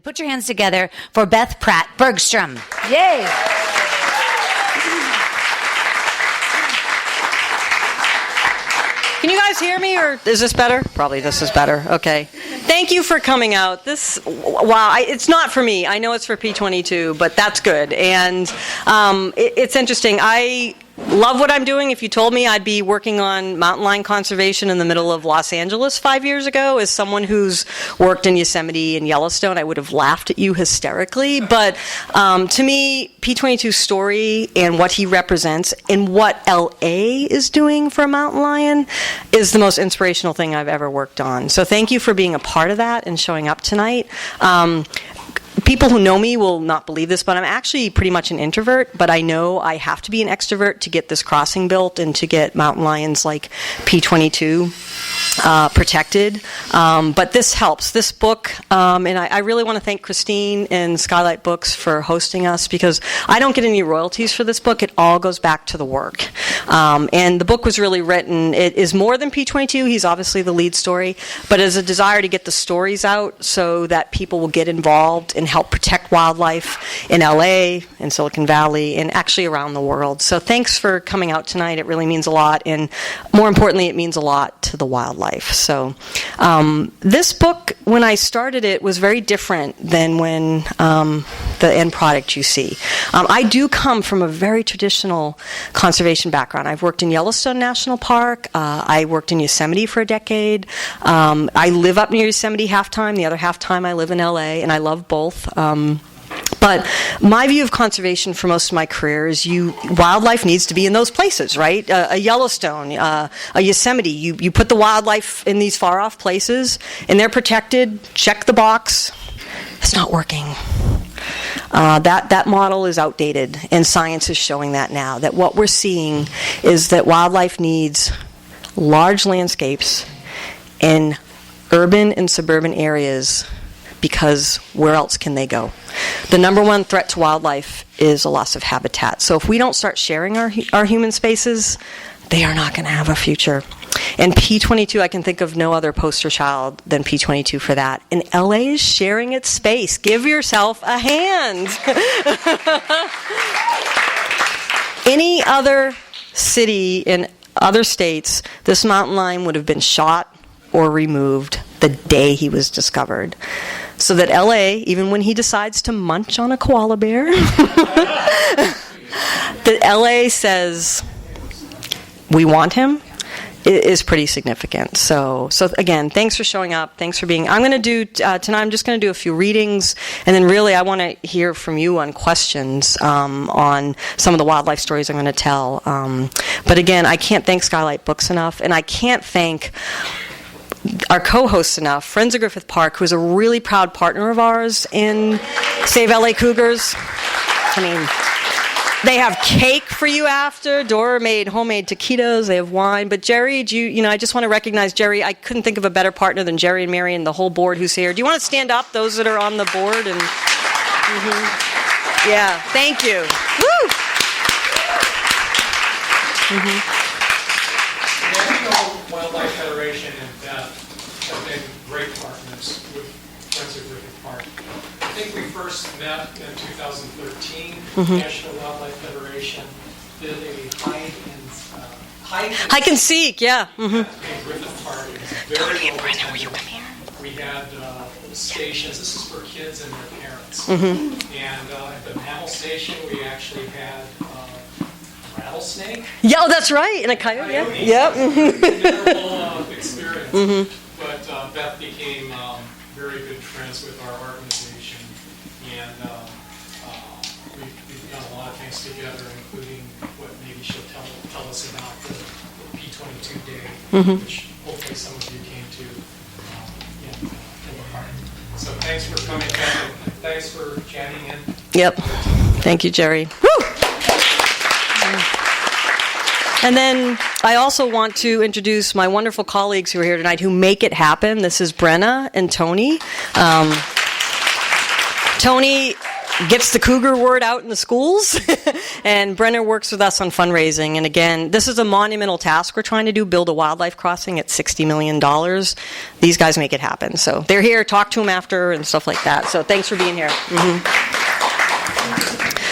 Put your hands together for Beth Pratt-Bergstrom. Yay! Can you guys hear me, or is this better? Probably this is better. Okay. Thank you for coming out. It's not for me. I know it's for P22, but that's good. And it's interesting. I love what I'm doing. If you told me I'd be working on mountain lion conservation in the middle of Los Angeles 5 years ago, as someone who's worked in Yosemite and Yellowstone, I would have laughed at you hysterically. But to me, P22's story and what he represents and what LA is doing for a mountain lion is the most inspirational thing I've ever worked on. So thank you for being a part of that and showing up tonight. People who know me will not believe this, but I'm actually pretty much an introvert, but I know I have to be an extrovert to get this crossing built and to get mountain lions like P22 protected. But this helps. This book, and I really want to thank Christine and Skylight Books for hosting us, because I don't get any royalties for this book. It all goes back to the work. And the book was really written. It is more than P22. He's obviously the lead story, but as a desire to get the stories out so that people will get involved and help protect wildlife in LA, in Silicon Valley, and actually around the world. So thanks for coming out tonight. It really means a lot, and more importantly, it means a lot to the wildlife. So this book, when I started it, was very different than when the end product you see. I do come from a very traditional conservation background. I've worked in Yellowstone National Park. I worked in Yosemite for a decade. I live up near Yosemite half time. The other half time I live in LA, and I love both. But my view of conservation for most of my career is wildlife needs to be in those places, right? A Yellowstone, a Yosemite, you put the wildlife in these far-off places, and they're protected. Check the box. It's not working. That model is outdated, and science is showing that now, that what we're seeing is that wildlife needs large landscapes in urban and suburban areas, because where else can they go? The number one threat to wildlife is a loss of habitat. So if we don't start sharing our human spaces, they are not going to have a future. And P22, I can think of no other poster child than P22 for that. And LA is sharing its space. Give yourself a hand. Any other city in other states, this mountain lion would have been shot or removed the day he was discovered. So that LA, even when he decides to munch on a koala bear, that LA says, we want him, is pretty significant. So again, thanks for showing up. Thanks for being. I'm going to do tonight. I'm just going to do a few readings, and then really I want to hear from you on questions on some of the wildlife stories I'm going to tell. But again, I can't thank Skylight Books enough, and I can't thank our co-hosts enough. Friends of Griffith Park, who is a really proud partner of ours in Save LA Cougars. I mean, they have cake for you after. Dora made homemade taquitos. They have wine. But Jerry, I just want to recognize Jerry. I couldn't think of a better partner than Jerry and Mary and the whole board who's here. Do you want to stand up, those that are on the board? And yeah, thank you. Woo! National Wildlife Federation and Beth have been great partners with Friends of Griffith Park. I think we first met in 2013. National Wildlife Federation did a hike and seek, yeah. In Griffith Park. It was very well attended. We had stations. This is for kids and their parents. And at the mammal station, we actually had rattlesnake. Yeah, oh, that's right. And a coyote. Yeah. Memorable experience. But Beth became very good friends with our organization, and we've done a lot of things together, including what maybe she'll tell us about the P22 Day, which hopefully some of you came to in the park. So thanks for coming, Beth, and thanks for chatting in. Yep. Thank you, Jerry. Woo! And then I also want to introduce my wonderful colleagues who are here tonight who make it happen. This is Brenna and Tony. Tony gets the cougar word out in the schools. And Brenner works with us on fundraising. And again, this is a monumental task we're trying to do, build a wildlife crossing at $60 million. These guys make it happen. So they're here, talk to them after and stuff like that. So thanks for being here.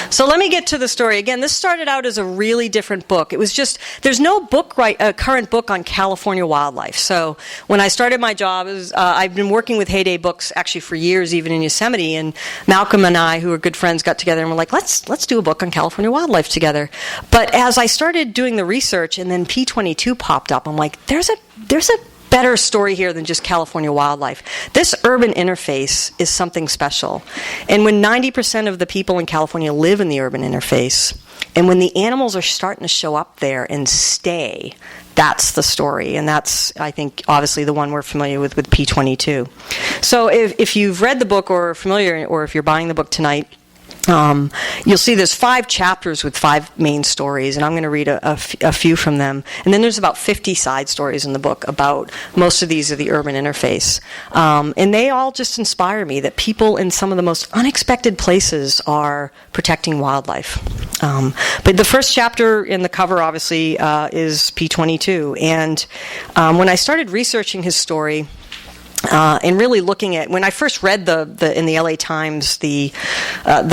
So let me get to the story. Again, this started out as a really different book. It was just, there's no current book on California wildlife. So when I started my job, I've been working with Heydey Books actually for years, even in Yosemite, and Malcolm and I, who are good friends, got together and were like, let's do a book on California wildlife together. But as I started doing the research and then P22 popped up, I'm like, there's a better story here than just California wildlife. This urban interface is something special. And when 90% of the people in California live in the urban interface, and when the animals are starting to show up there and stay, that's the story. And that's, I think, obviously the one we're familiar with P22. So if you've read the book or are familiar, or if you're buying the book tonight, you'll see there's 5 chapters with 5 main stories, and I'm going to read a few from them. And then there's about 50 side stories in the book about, most of these are the urban interface. And they all just inspire me that people in some of the most unexpected places are protecting wildlife. But the first chapter in the cover, obviously, is P22. And when I started researching his story, and really looking at, when I first read in the LA Times the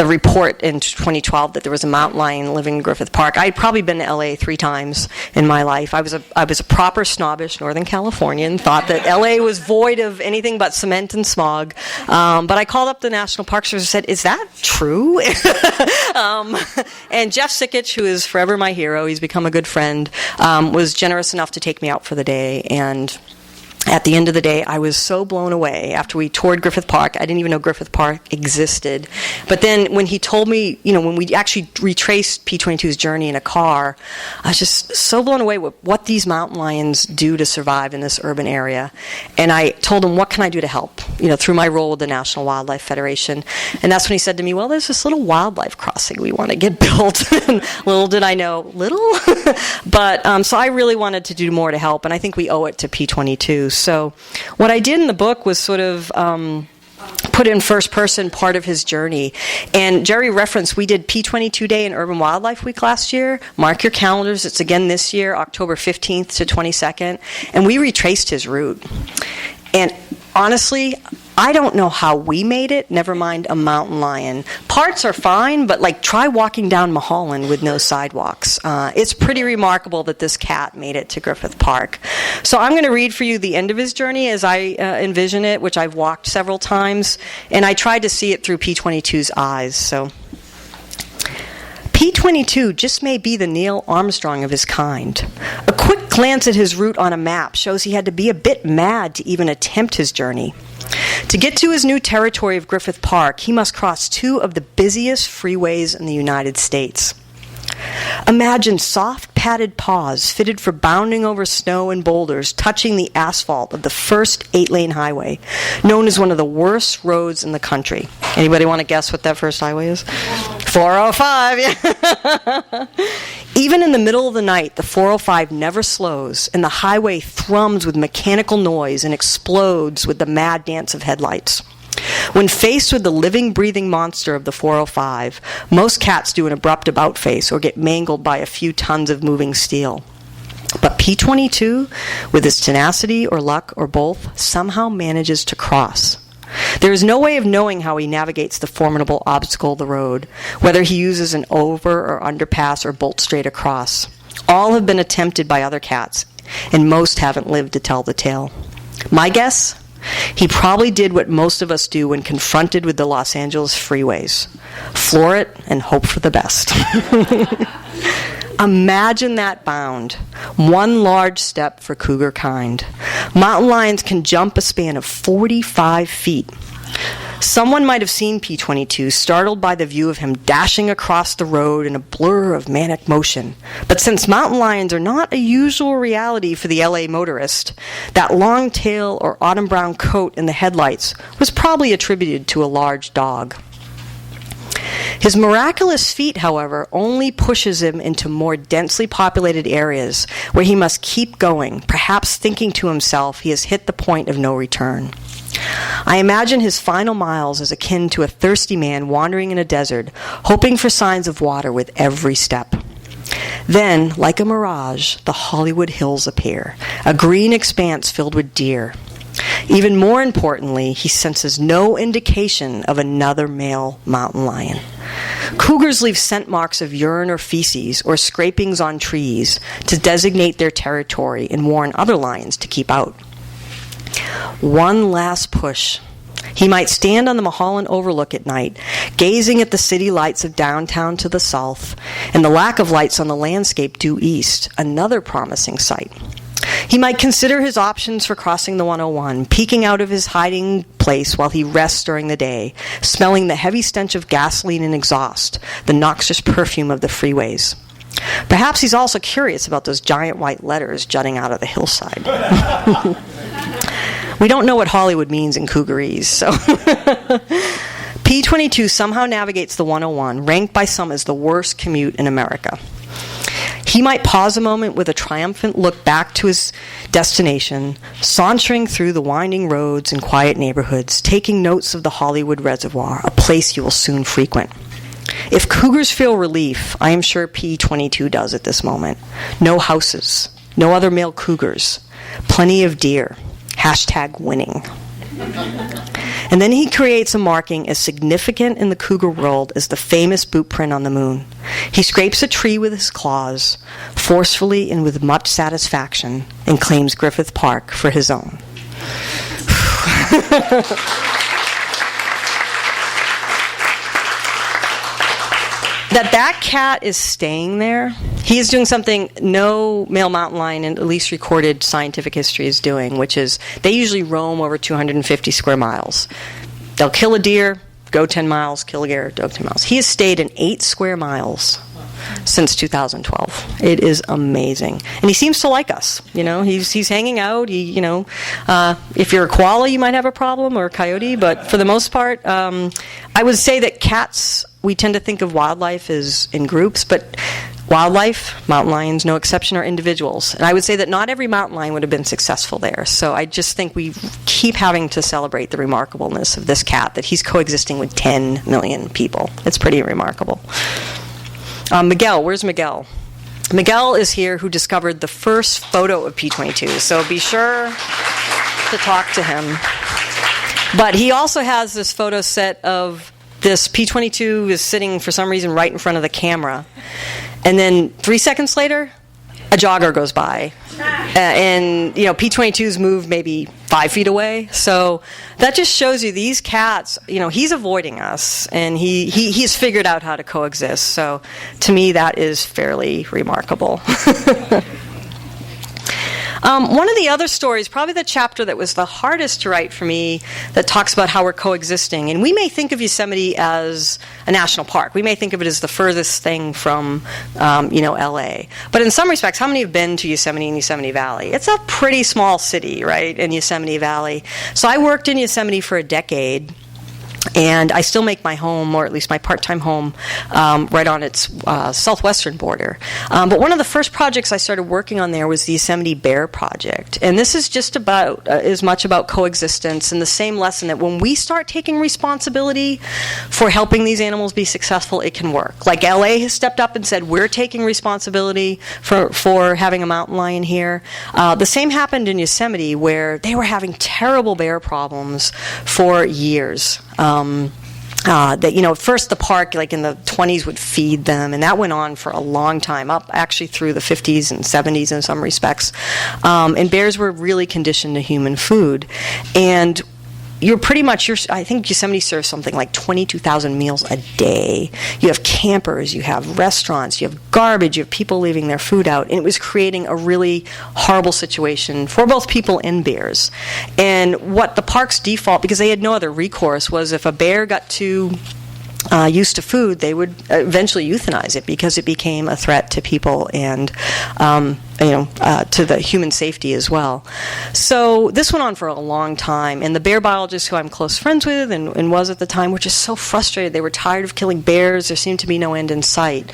report in 2012 that there was a mountain lion living in Griffith Park. I'd probably been to LA 3 times in my life. I was a proper snobbish Northern Californian, thought that LA was void of anything but cement and smog. But I called up the National Park Service and said, "Is that true?" And Jeff Sikich, who is forever my hero, he's become a good friend, was generous enough to take me out for the day. And at the end of the day, I was so blown away. After we toured Griffith Park, I didn't even know Griffith Park existed. But then when he told me, when we actually retraced P22's journey in a car, I was just so blown away with what these mountain lions do to survive in this urban area. And I told him, what can I do to help, through my role with the National Wildlife Federation. And that's when he said to me, well, there's this little wildlife crossing we want to get built. And little did I know, but so I really wanted to do more to help, and I think we owe it to P22. So what I did in the book was sort of put in first person part of his journey. And Jerry referenced, we did P22 Day in Urban Wildlife Week last year. Mark your calendars. It's again this year, October 15th to 22nd. And we retraced his route. And honestly, I don't know how we made it, never mind a mountain lion. Parts are fine, but try walking down Mulholland with no sidewalks. It's pretty remarkable that this cat made it to Griffith Park. So I'm going to read for you the end of his journey as I envision it, which I've walked several times, and I tried to see it through P22's eyes. So P22 just may be the Neil Armstrong of his kind. A quick glance at his route on a map shows he had to be a bit mad to even attempt his journey. To get to his new territory of Griffith Park, he must cross 2 of the busiest freeways in the United States. Imagine soft, padded paws fitted for bounding over snow and boulders, touching the asphalt of the first 8-lane highway, known as one of the worst roads in the country. Anybody want to guess what that first highway is? 405, yeah. Even in the middle of the night, the 405 never slows, and the highway thrums with mechanical noise and explodes with the mad dance of headlights. When faced with the living, breathing monster of the 405, most cats do an abrupt about-face or get mangled by a few tons of moving steel. But P22, with his tenacity or luck or both, somehow manages to cross. There is no way of knowing how he navigates the formidable obstacle of the road, whether he uses an over or underpass or bolt straight across. All have been attempted by other cats, and most haven't lived to tell the tale. My guess? He probably did what most of us do when confronted with the Los Angeles freeways. Floor it and hope for the best. Imagine that bound. One large step for cougar kind. Mountain lions can jump a span of 45 feet. Someone might have seen P22, startled by the view of him dashing across the road in a blur of manic motion. But since mountain lions are not a usual reality for the LA motorist, that long tail or autumn brown coat in the headlights was probably attributed to a large dog. His miraculous feat, however, only pushes him into more densely populated areas where he must keep going, perhaps thinking to himself he has hit the point of no return. I imagine his final miles as akin to a thirsty man wandering in a desert, hoping for signs of water with every step. Then, like a mirage, the Hollywood Hills appear, a green expanse filled with deer. Even more importantly, he senses no indication of another male mountain lion. Cougars leave scent marks of urine or feces or scrapings on trees to designate their territory and warn other lions to keep out. One last push. He might stand on the Mulholland Overlook at night, gazing at the city lights of downtown to the south and the lack of lights on the landscape due east, another promising sight. He might consider his options for crossing the 101, peeking out of his hiding place while he rests during the day, smelling the heavy stench of gasoline and exhaust, the noxious perfume of the freeways. Perhaps he's also curious about those giant white letters jutting out of the hillside. We don't know what Hollywood means in Cougarese, so... P-22 somehow navigates the 101, ranked by some as the worst commute in America. He might pause a moment with a triumphant look back to his destination, sauntering through the winding roads and quiet neighborhoods, taking notes of the Hollywood Reservoir, a place you will soon frequent. If cougars feel relief, I am sure P-22 does at this moment. No houses, no other male cougars, plenty of deer. #winning. And then he creates a marking as significant in the cougar world as the famous boot print on the moon. He scrapes a tree with his claws, forcefully and with much satisfaction, and claims Griffith Park for his own. That cat is staying there. He is doing something no male mountain lion in at least recorded scientific history is doing, which is they usually roam over 250 square miles. They'll kill a deer, go 10 miles, kill a deer, go 10 miles. He has stayed in 8 square miles since 2012. It is amazing. And he seems to like us. You know, he's hanging out. If you're a koala, you might have a problem, or a coyote, but for the most part, I would say that cats, we tend to think of wildlife as in groups, but wildlife, mountain lions, no exception, are individuals. And I would say that not every mountain lion would have been successful there. So I just think we keep having to celebrate the remarkableness of this cat, that he's coexisting with 10 million people. It's pretty remarkable. Miguel, where's Miguel? Miguel is here, who discovered the first photo of P-22, so be sure to talk to him. But he also has this photo set of this P-22 is sitting for some reason right in front of the camera. And then 3 seconds later, a jogger goes by. And, P-22's moved maybe 5 feet away. So that just shows you these cats, he's avoiding us. And he's figured out how to coexist. So to me, that is fairly remarkable. One of the other stories, probably the chapter that was the hardest to write for me, that talks about how we're coexisting. And we may think of Yosemite as a national park. We may think of it as the furthest thing from, L.A. But in some respects, how many have been to Yosemite and Yosemite Valley? It's a pretty small city, right, in Yosemite Valley. So I worked in Yosemite for a decade. And I still make my home, or at least my part-time home, right on its southwestern border. But one of the first projects I started working on there was the Yosemite Bear Project. And this is just about as much about coexistence, and the same lesson that when we start taking responsibility for helping these animals be successful, it can work. Like LA has stepped up and said, we're taking responsibility for having a mountain lion here. The same happened in Yosemite, where they were having terrible bear problems for years. At first the park, like in the 20s, would feed them, and that went on for a long time, up actually through the 50s and 70s in some respects. And bears were really conditioned to human food. And I think Yosemite serves something like 22,000 meals a day. You have campers, you have restaurants, you have garbage, you have people leaving their food out. And it was creating a really horrible situation for both people and bears. And what the park's default, because they had no other recourse, was if a bear got too used to food, they would eventually euthanize it, because it became a threat to people and to the human safety as well. So this went on for a long time, and the bear biologists who I'm close friends with and was at the time were just so frustrated. They were tired of killing bears. There seemed to be no end in sight.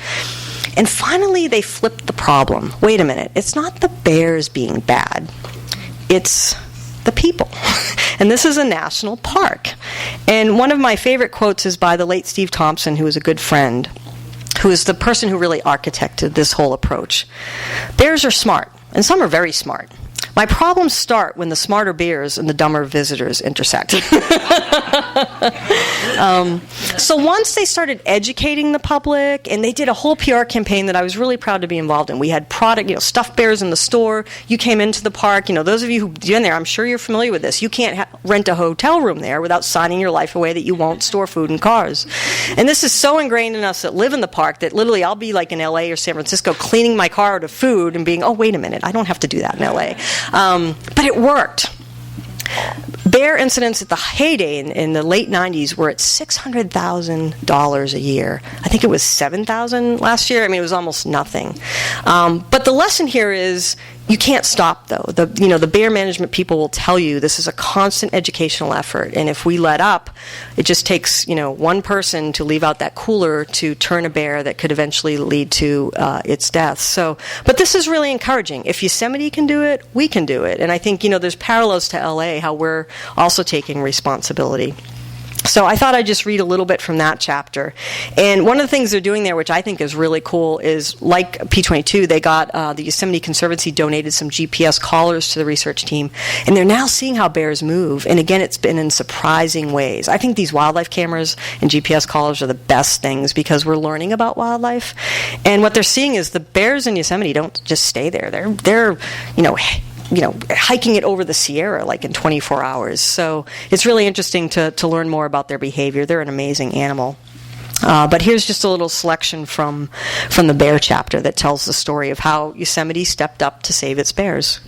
And finally they flipped the problem. Wait a minute, it's not the bears being bad. It's the people. And this is a national park. And one of my favorite quotes is by the late Steve Thompson, who was a good friend, who is the person who really architected this whole approach. Bears are smart, and some are very smart. My problems start when the smarter bears and the dumber visitors intersect. So once they started educating the public, and they did a whole PR campaign that I was really proud to be involved in. We had stuffed bears in the store. You came into the park. Those of you who've been there, I'm sure you're familiar with this. You can't rent a hotel room there without signing your life away that you won't store food in cars. And this is so ingrained in us that live in the park that literally I'll be like in LA or San Francisco cleaning my car out of food and being, oh, wait a minute, I don't have to do that in LA. But it worked. Bear incidents at the heyday in the late 90s were at $600,000 a year. I think it was $7,000 last year. I mean, it was almost nothing. But the lesson here is you can't stop, though. The bear management people will tell you this is a constant educational effort, and if we let up, it just takes one person to leave out that cooler to turn a bear that could eventually lead to its death. But this is really encouraging. If Yosemite can do it, we can do it, and I think there's parallels to LA, how we're also taking responsibility. So I thought I'd just read a little bit from that chapter. And one of the things they're doing there, which I think is really cool, is like P22, they got the Yosemite Conservancy donated some GPS collars to the research team, and they're now seeing how bears move. And again, it's been in surprising ways. I think these wildlife cameras and GPS collars are the best things because we're learning about wildlife. And what they're seeing is the bears in Yosemite don't just stay there. They're hiking it over the Sierra like in 24 hours. So it's really interesting to learn more about their behavior. They're an amazing animal. But here's just a little selection from the bear chapter that tells the story of how Yosemite stepped up to save its bears.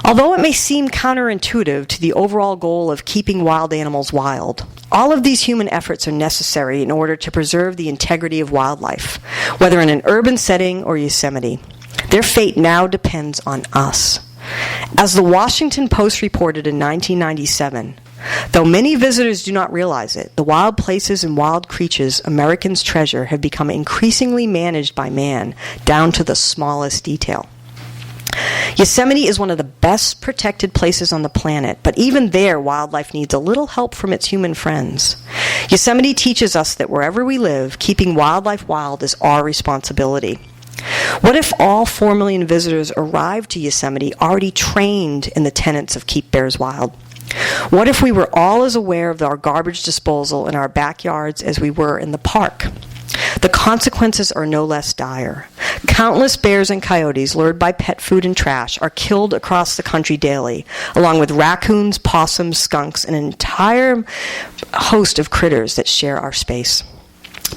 Although it may seem counterintuitive to the overall goal of keeping wild animals wild, all of these human efforts are necessary in order to preserve the integrity of wildlife, whether in an urban setting or Yosemite. Their fate now depends on us. As the Washington Post reported in 1997, though many visitors do not realize it, the wild places and wild creatures Americans treasure have become increasingly managed by man, down to the smallest detail. Yosemite is one of the best protected places on the planet, but even there, wildlife needs a little help from its human friends. Yosemite teaches us that wherever we live, keeping wildlife wild is our responsibility. What if all 4 million visitors arrived to Yosemite already trained in the tenets of Keep Bears Wild? What if we were all as aware of our garbage disposal in our backyards as we were in the park? The consequences are no less dire. Countless bears and coyotes lured by pet food and trash are killed across the country daily, along with raccoons, possums, skunks, and an entire host of critters that share our space.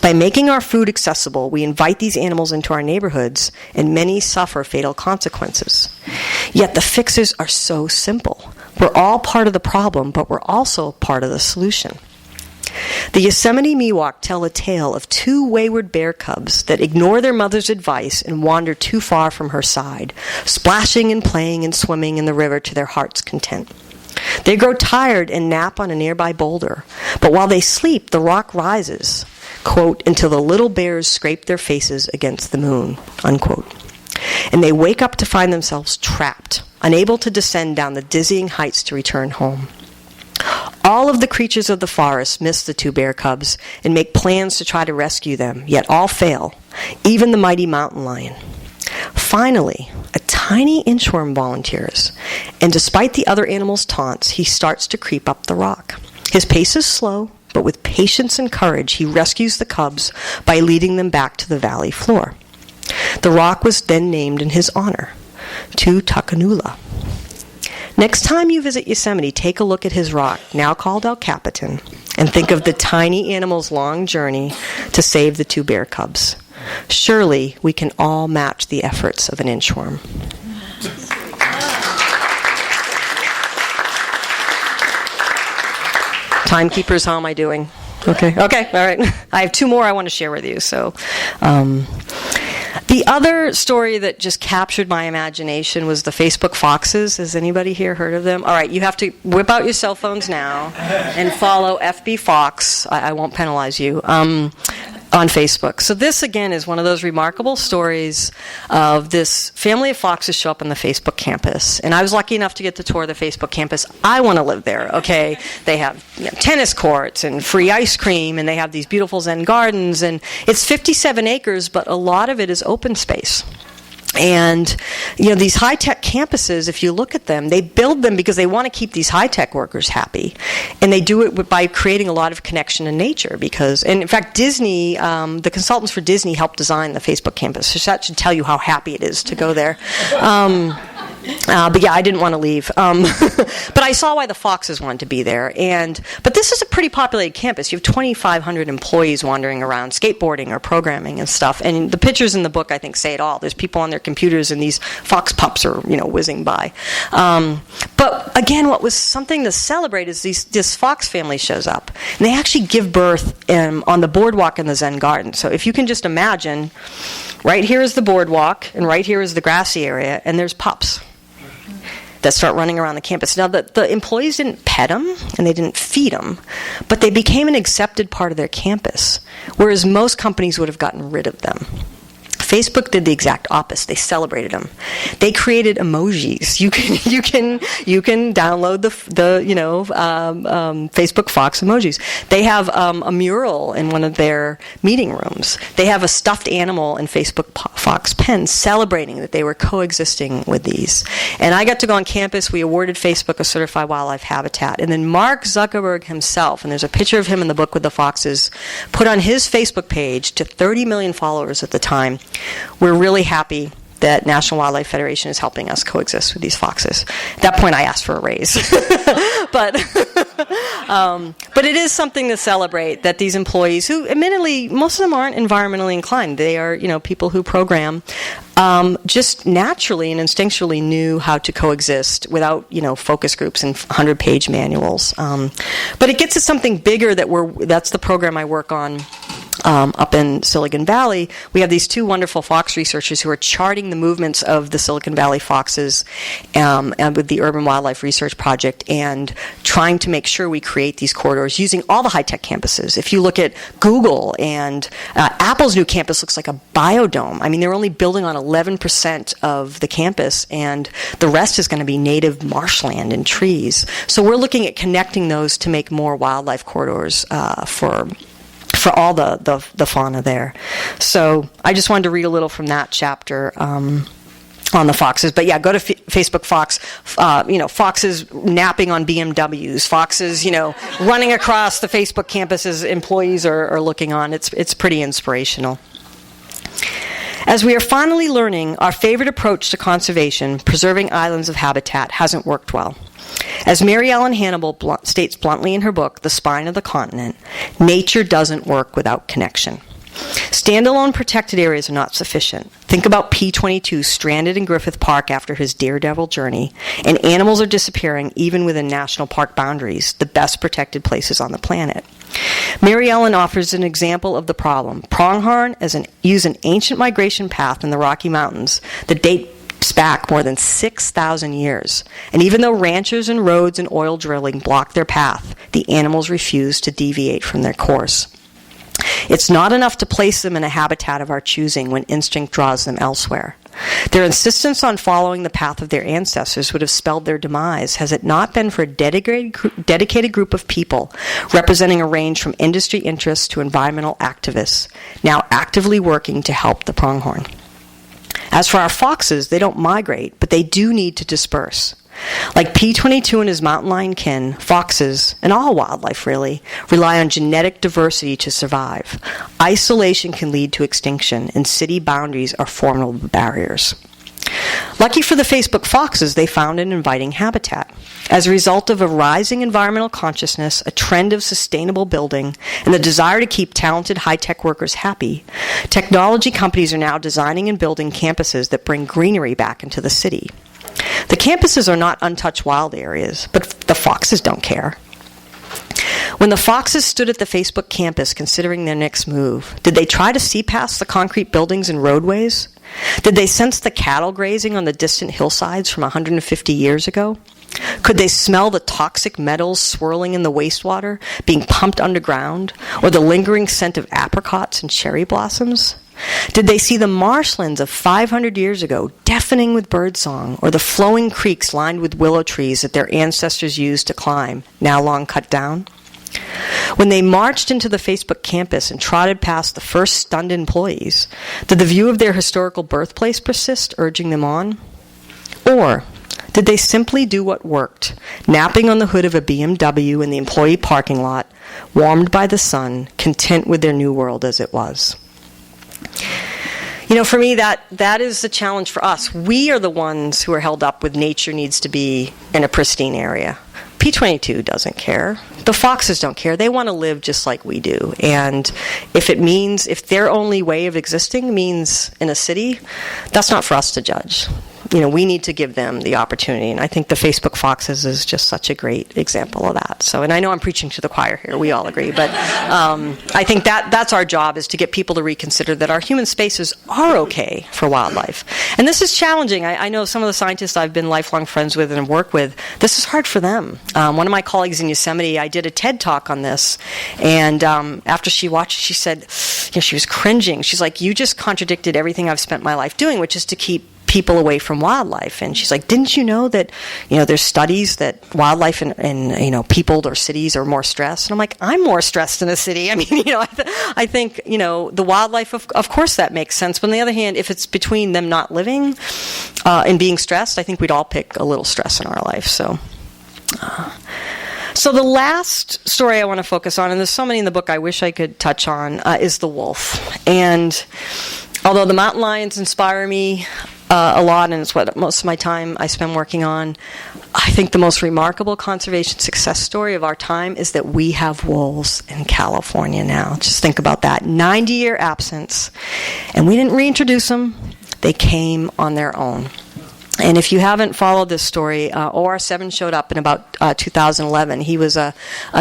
By making our food accessible, we invite these animals into our neighborhoods, and many suffer fatal consequences. Yet the fixes are so simple. We're all part of the problem, but we're also part of the solution. The Yosemite Miwok tell a tale of 2 wayward bear cubs that ignore their mother's advice and wander too far from her side, splashing and playing and swimming in the river to their heart's content. They grow tired and nap on a nearby boulder, but while they sleep, the rock rises, quote, until the little bears scrape their faces against the moon, unquote. And they wake up to find themselves trapped, unable to descend down the dizzying heights to return home. All of the creatures of the forest miss the 2 bear cubs and make plans to try to rescue them, yet all fail, even the mighty mountain lion. Finally, a tiny inchworm volunteers, and despite the other animals' taunts, he starts to creep up the rock. His pace is slow, but with patience and courage, he rescues the cubs by leading them back to the valley floor. The rock was then named in his honor, Tutukanula. Next time you visit Yosemite, take a look at his rock, now called El Capitan, and think of the tiny animal's long journey to save the 2 bear cubs. Surely we can all match the efforts of an inchworm. Timekeepers, how am I doing? Okay, all right. I have 2 more I want to share with you. So, the other story that just captured my imagination was the Facebook foxes. Has anybody here heard of them? All right, you have to whip out your cell phones now and follow FB Fox. I won't penalize you. On Facebook. So this, again, is one of those remarkable stories of this family of foxes show up on the Facebook campus. And I was lucky enough to get to tour the Facebook campus. I want to live there, okay? They have tennis courts and free ice cream, and they have these beautiful Zen gardens. And it's 57 acres, but a lot of it is open space. And, these high-tech campuses, if you look at them, they build them because they want to keep these high-tech workers happy. And they do it by creating a lot of connection to nature and in fact, Disney, the consultants for Disney helped design the Facebook campus. So that should tell you how happy it is to go there. But yeah, I didn't want to leave. But I saw why the foxes wanted to be there. But this is a pretty populated campus. You have 2,500 employees wandering around, skateboarding or programming and stuff. And the pictures in the book, I think, say it all. There's people on their computers, and these fox pups are, whizzing by. But again, what was something to celebrate is this fox family shows up, and they actually give birth on the boardwalk in the Zen garden. So if you can just imagine, right here is the boardwalk, and right here is the grassy area, and there's pups that start running around the campus. Now, the employees didn't pet them, and they didn't feed them, but they became an accepted part of their campus, whereas most companies would have gotten rid of them. Facebook did the exact opposite. They celebrated them. They created emojis. You can download the Facebook Fox emojis. They have a mural in one of their meeting rooms. They have a stuffed animal in Facebook Fox pens celebrating that they were coexisting with these. And I got to go on campus. We awarded Facebook a certified wildlife habitat. And then Mark Zuckerberg himself, and there's a picture of him in the book with the foxes, put on his Facebook page to 30 million followers at the time, "We're really happy that National Wildlife Federation is helping us coexist with these foxes." At that point, I asked for a raise. But it is something to celebrate that these employees, who admittedly, most of them aren't environmentally inclined. They are, people who program, just naturally and instinctually knew how to coexist without, focus groups and 100-page manuals. But it gets to something bigger that's the program I work on. Up in Silicon Valley, we have these two wonderful fox researchers who are charting the movements of the Silicon Valley foxes and with the Urban Wildlife Research Project, and trying to make sure we create these corridors using all the high-tech campuses. If you look at Google and Apple's new campus looks like a biodome. I mean, they're only building on 11% of the campus, and the rest is going to be native marshland and trees. So we're looking at connecting those to make more wildlife corridors for all the fauna there. So I just wanted to read a little from that chapter on the foxes. But yeah, go to Facebook Fox, foxes napping on BMWs, foxes, running across the Facebook campuses employees are looking on. It's pretty inspirational. As we are finally learning, our favorite approach to conservation, preserving islands of habitat, hasn't worked well. As Mary Ellen Hannibal states bluntly in her book, The Spine of the Continent, nature doesn't work without connection. Standalone protected areas are not sufficient. Think about P-22 stranded in Griffith Park after his daredevil journey, and animals are disappearing even within national park boundaries, the best protected places on the planet. Mary Ellen offers an example of the problem. Pronghorn use an ancient migration path in the Rocky Mountains that dates back more than 6,000 years. And even though ranchers and roads and oil drilling block their path, the animals refuse to deviate from their course. It's not enough to place them in a habitat of our choosing when instinct draws them elsewhere. Their insistence on following the path of their ancestors would have spelled their demise has it not been for a dedicated group of people representing a range from industry interests to environmental activists, now actively working to help the pronghorn. As for our foxes, they don't migrate, but they do need to disperse. Like P-22 and his mountain lion kin, foxes, and all wildlife really, rely on genetic diversity to survive. Isolation can lead to extinction, and city boundaries are formidable barriers. Lucky for the Facebook foxes, they found an inviting habitat. As a result of a rising environmental consciousness, a trend of sustainable building, and the desire to keep talented high-tech workers happy, technology companies are now designing and building campuses that bring greenery back into the city. The campuses are not untouched wild areas, but the foxes don't care. When the foxes stood at the Facebook campus considering their next move, did they try to see past the concrete buildings and roadways? Did they sense the cattle grazing on the distant hillsides from 150 years ago? Could they smell the toxic metals swirling in the wastewater being pumped underground, or the lingering scent of apricots and cherry blossoms? Did they see the marshlands of 500 years ago deafening with birdsong, or the flowing creeks lined with willow trees that their ancestors used to climb, now long cut down? When they marched into the Facebook campus and trotted past the first stunned employees, did the view of their historical birthplace persist, urging them on? Or did they simply do what worked, napping on the hood of a BMW in the employee parking lot, warmed by the sun, content with their new world as it was? For me, that is the challenge for us. We are the ones who are held up with nature needs to be in a pristine area. P-22 doesn't care. The foxes don't care. They want to live just like we do. And if their only way of existing means in a city, that's not for us to judge. We need to give them the opportunity. And I think the Facebook Foxes is just such a great example of that. So, and I know I'm preaching to the choir here. We all agree. But I think that's our job, is to get people to reconsider that our human spaces are okay for wildlife. And this is challenging. I know some of the scientists I've been lifelong friends with and work with, this is hard for them. One of my colleagues in Yosemite, I did a TED Talk on this. And after she watched, she said, she was cringing. She's like, you just contradicted everything I've spent my life doing, which is to keep people away from wildlife. And she's like, didn't you know that there's studies that wildlife and people or cities are more stressed? And I'm like, I'm more stressed in a city. I mean, I think the wildlife, of course that makes sense, but on the other hand, if it's between them not living and being stressed, I think we'd all pick a little stress in our life. So the last story I want to focus on, and there's so many in the book I wish I could touch on, is the wolf. And although the mountain lions inspire me a lot, and it's what most of my time I spend working on, I think the most remarkable conservation success story of our time is that we have wolves in California now. Just think about that. 90-year absence. And we didn't reintroduce them. They came on their own. And if you haven't followed this story, OR7 showed up in about 2011. He was a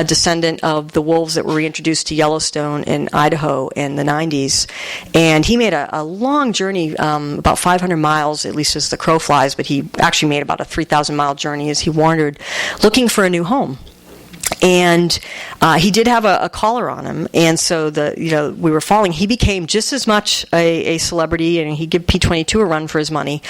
descendant of the wolves that were reintroduced to Yellowstone in Idaho in the 90s. And he made a long journey, about 500 miles, at least as the crow flies, but he actually made about a 3,000-mile journey as he wandered, looking for a new home. And he did have a collar on him, and so we were following. He became just as much a celebrity, and he gave P-22 a run for his money.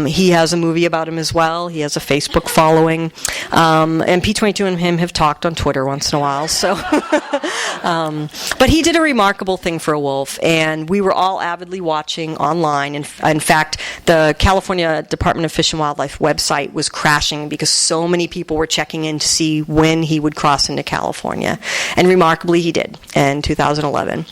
He has a movie about him as well. He has a Facebook following, and P-22 and him have talked on Twitter once in a while. So, but he did a remarkable thing for a wolf, and we were all avidly watching online. In fact, the California Department of Fish and Wildlife website was crashing because so many people were checking in to see when he would cross into California. And remarkably, he did in 2011.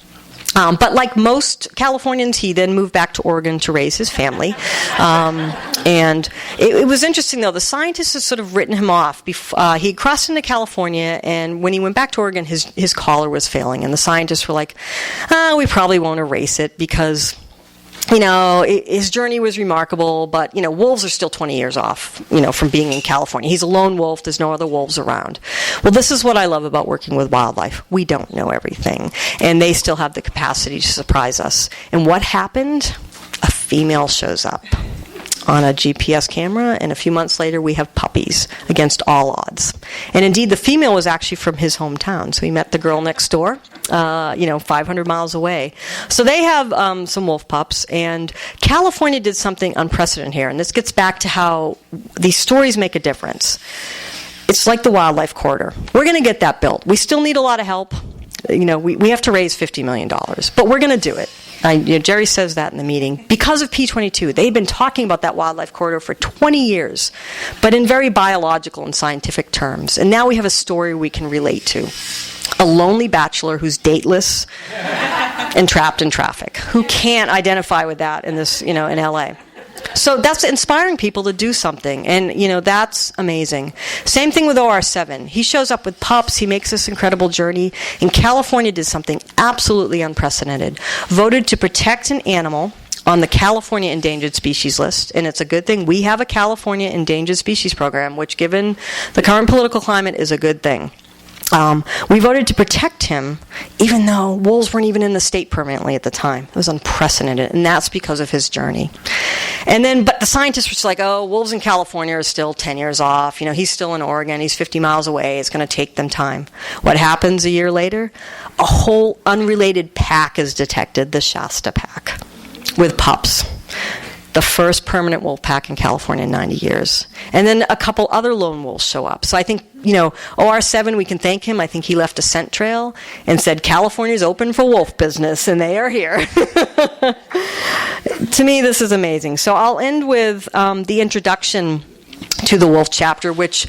But like most Californians, he then moved back to Oregon to raise his family. And it was interesting, though. The scientists had sort of written him off. He crossed into California, and when he went back to Oregon, his collar was failing. And the scientists were like, we probably won't erase it because his journey was remarkable, but, wolves are still 20 years off, from being in California. He's a lone wolf. There's no other wolves around. Well, this is what I love about working with wildlife. We don't know everything, and they still have the capacity to surprise us. And what happened? A female shows up on a GPS camera, and a few months later we have puppies against all odds. And indeed, the female was actually from his hometown, so he met the girl next door, 500 miles away. So they have some wolf pups, and California did something unprecedented here, and this gets back to how these stories make a difference. It's like the wildlife corridor. We're going to get that built. We still need a lot of help. We have to raise $50 million, but we're going to do it. Jerry says that in the meeting. Because of P-22, they've been talking about that wildlife corridor for 20 years, but in very biological and scientific terms. And now we have a story we can relate to. A lonely bachelor who's dateless and trapped in traffic. Who can't identify with that in this, in LA? So that's inspiring people to do something, and that's amazing. Same thing with OR7. He shows up with pups. He makes this incredible journey. And California did something absolutely unprecedented. Voted to protect an animal on the California endangered species list, and it's a good thing. We have a California endangered species program, which, given the current political climate, is a good thing. We voted to protect him even though wolves weren't even in the state permanently at the time. It was unprecedented, and that's because of his journey. And then, but the scientists were just like, oh, wolves in California are still 10 years off. He's still in Oregon. He's 50 miles away. It's going to take them time. What happens a year later? A whole unrelated pack is detected, the Shasta pack, with pups. The first permanent wolf pack in California in 90 years. And then a couple other lone wolves show up. So I think, OR7, we can thank him. I think he left a scent trail and said, California's open for wolf business, and they are here. To me, this is amazing. So I'll end with the introduction to the wolf chapter, which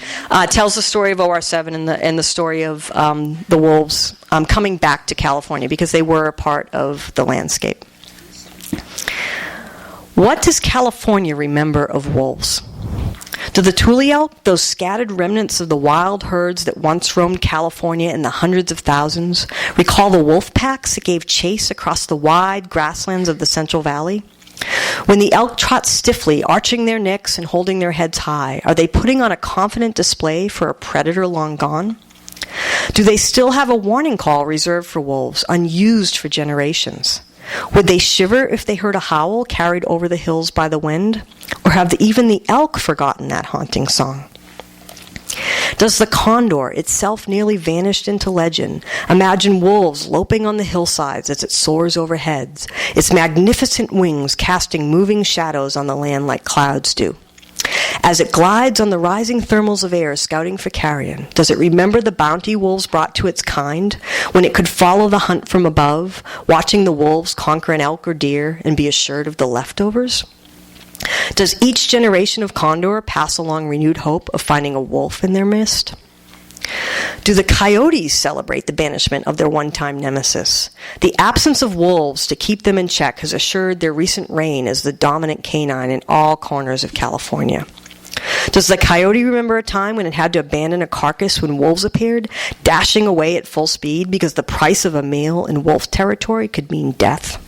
tells the story of OR7 and the story of the wolves coming back to California because they were a part of the landscape. What does California remember of wolves? Do the Tule elk, those scattered remnants of the wild herds that once roamed California in the hundreds of thousands, recall the wolf packs that gave chase across the wide grasslands of the Central Valley? When the elk trot stiffly, arching their necks and holding their heads high, are they putting on a confident display for a predator long gone? Do they still have a warning call reserved for wolves, unused for generations? Would they shiver if they heard a howl carried over the hills by the wind? Or have even the elk forgotten that haunting song? Does the condor, itself nearly vanished into legend, imagine wolves loping on the hillsides as it soars overhead, its magnificent wings casting moving shadows on the land like clouds do? As it glides on the rising thermals of air scouting for carrion, does it remember the bounty wolves brought to its kind, when it could follow the hunt from above, watching the wolves conquer an elk or deer and be assured of the leftovers? Does each generation of condor pass along renewed hope of finding a wolf in their midst? Do the coyotes celebrate the banishment of their one-time nemesis? The absence of wolves to keep them in check has assured their recent reign as the dominant canine in all corners of California. Does the coyote remember a time when it had to abandon a carcass when wolves appeared, dashing away at full speed because the price of a meal in wolf territory could mean death?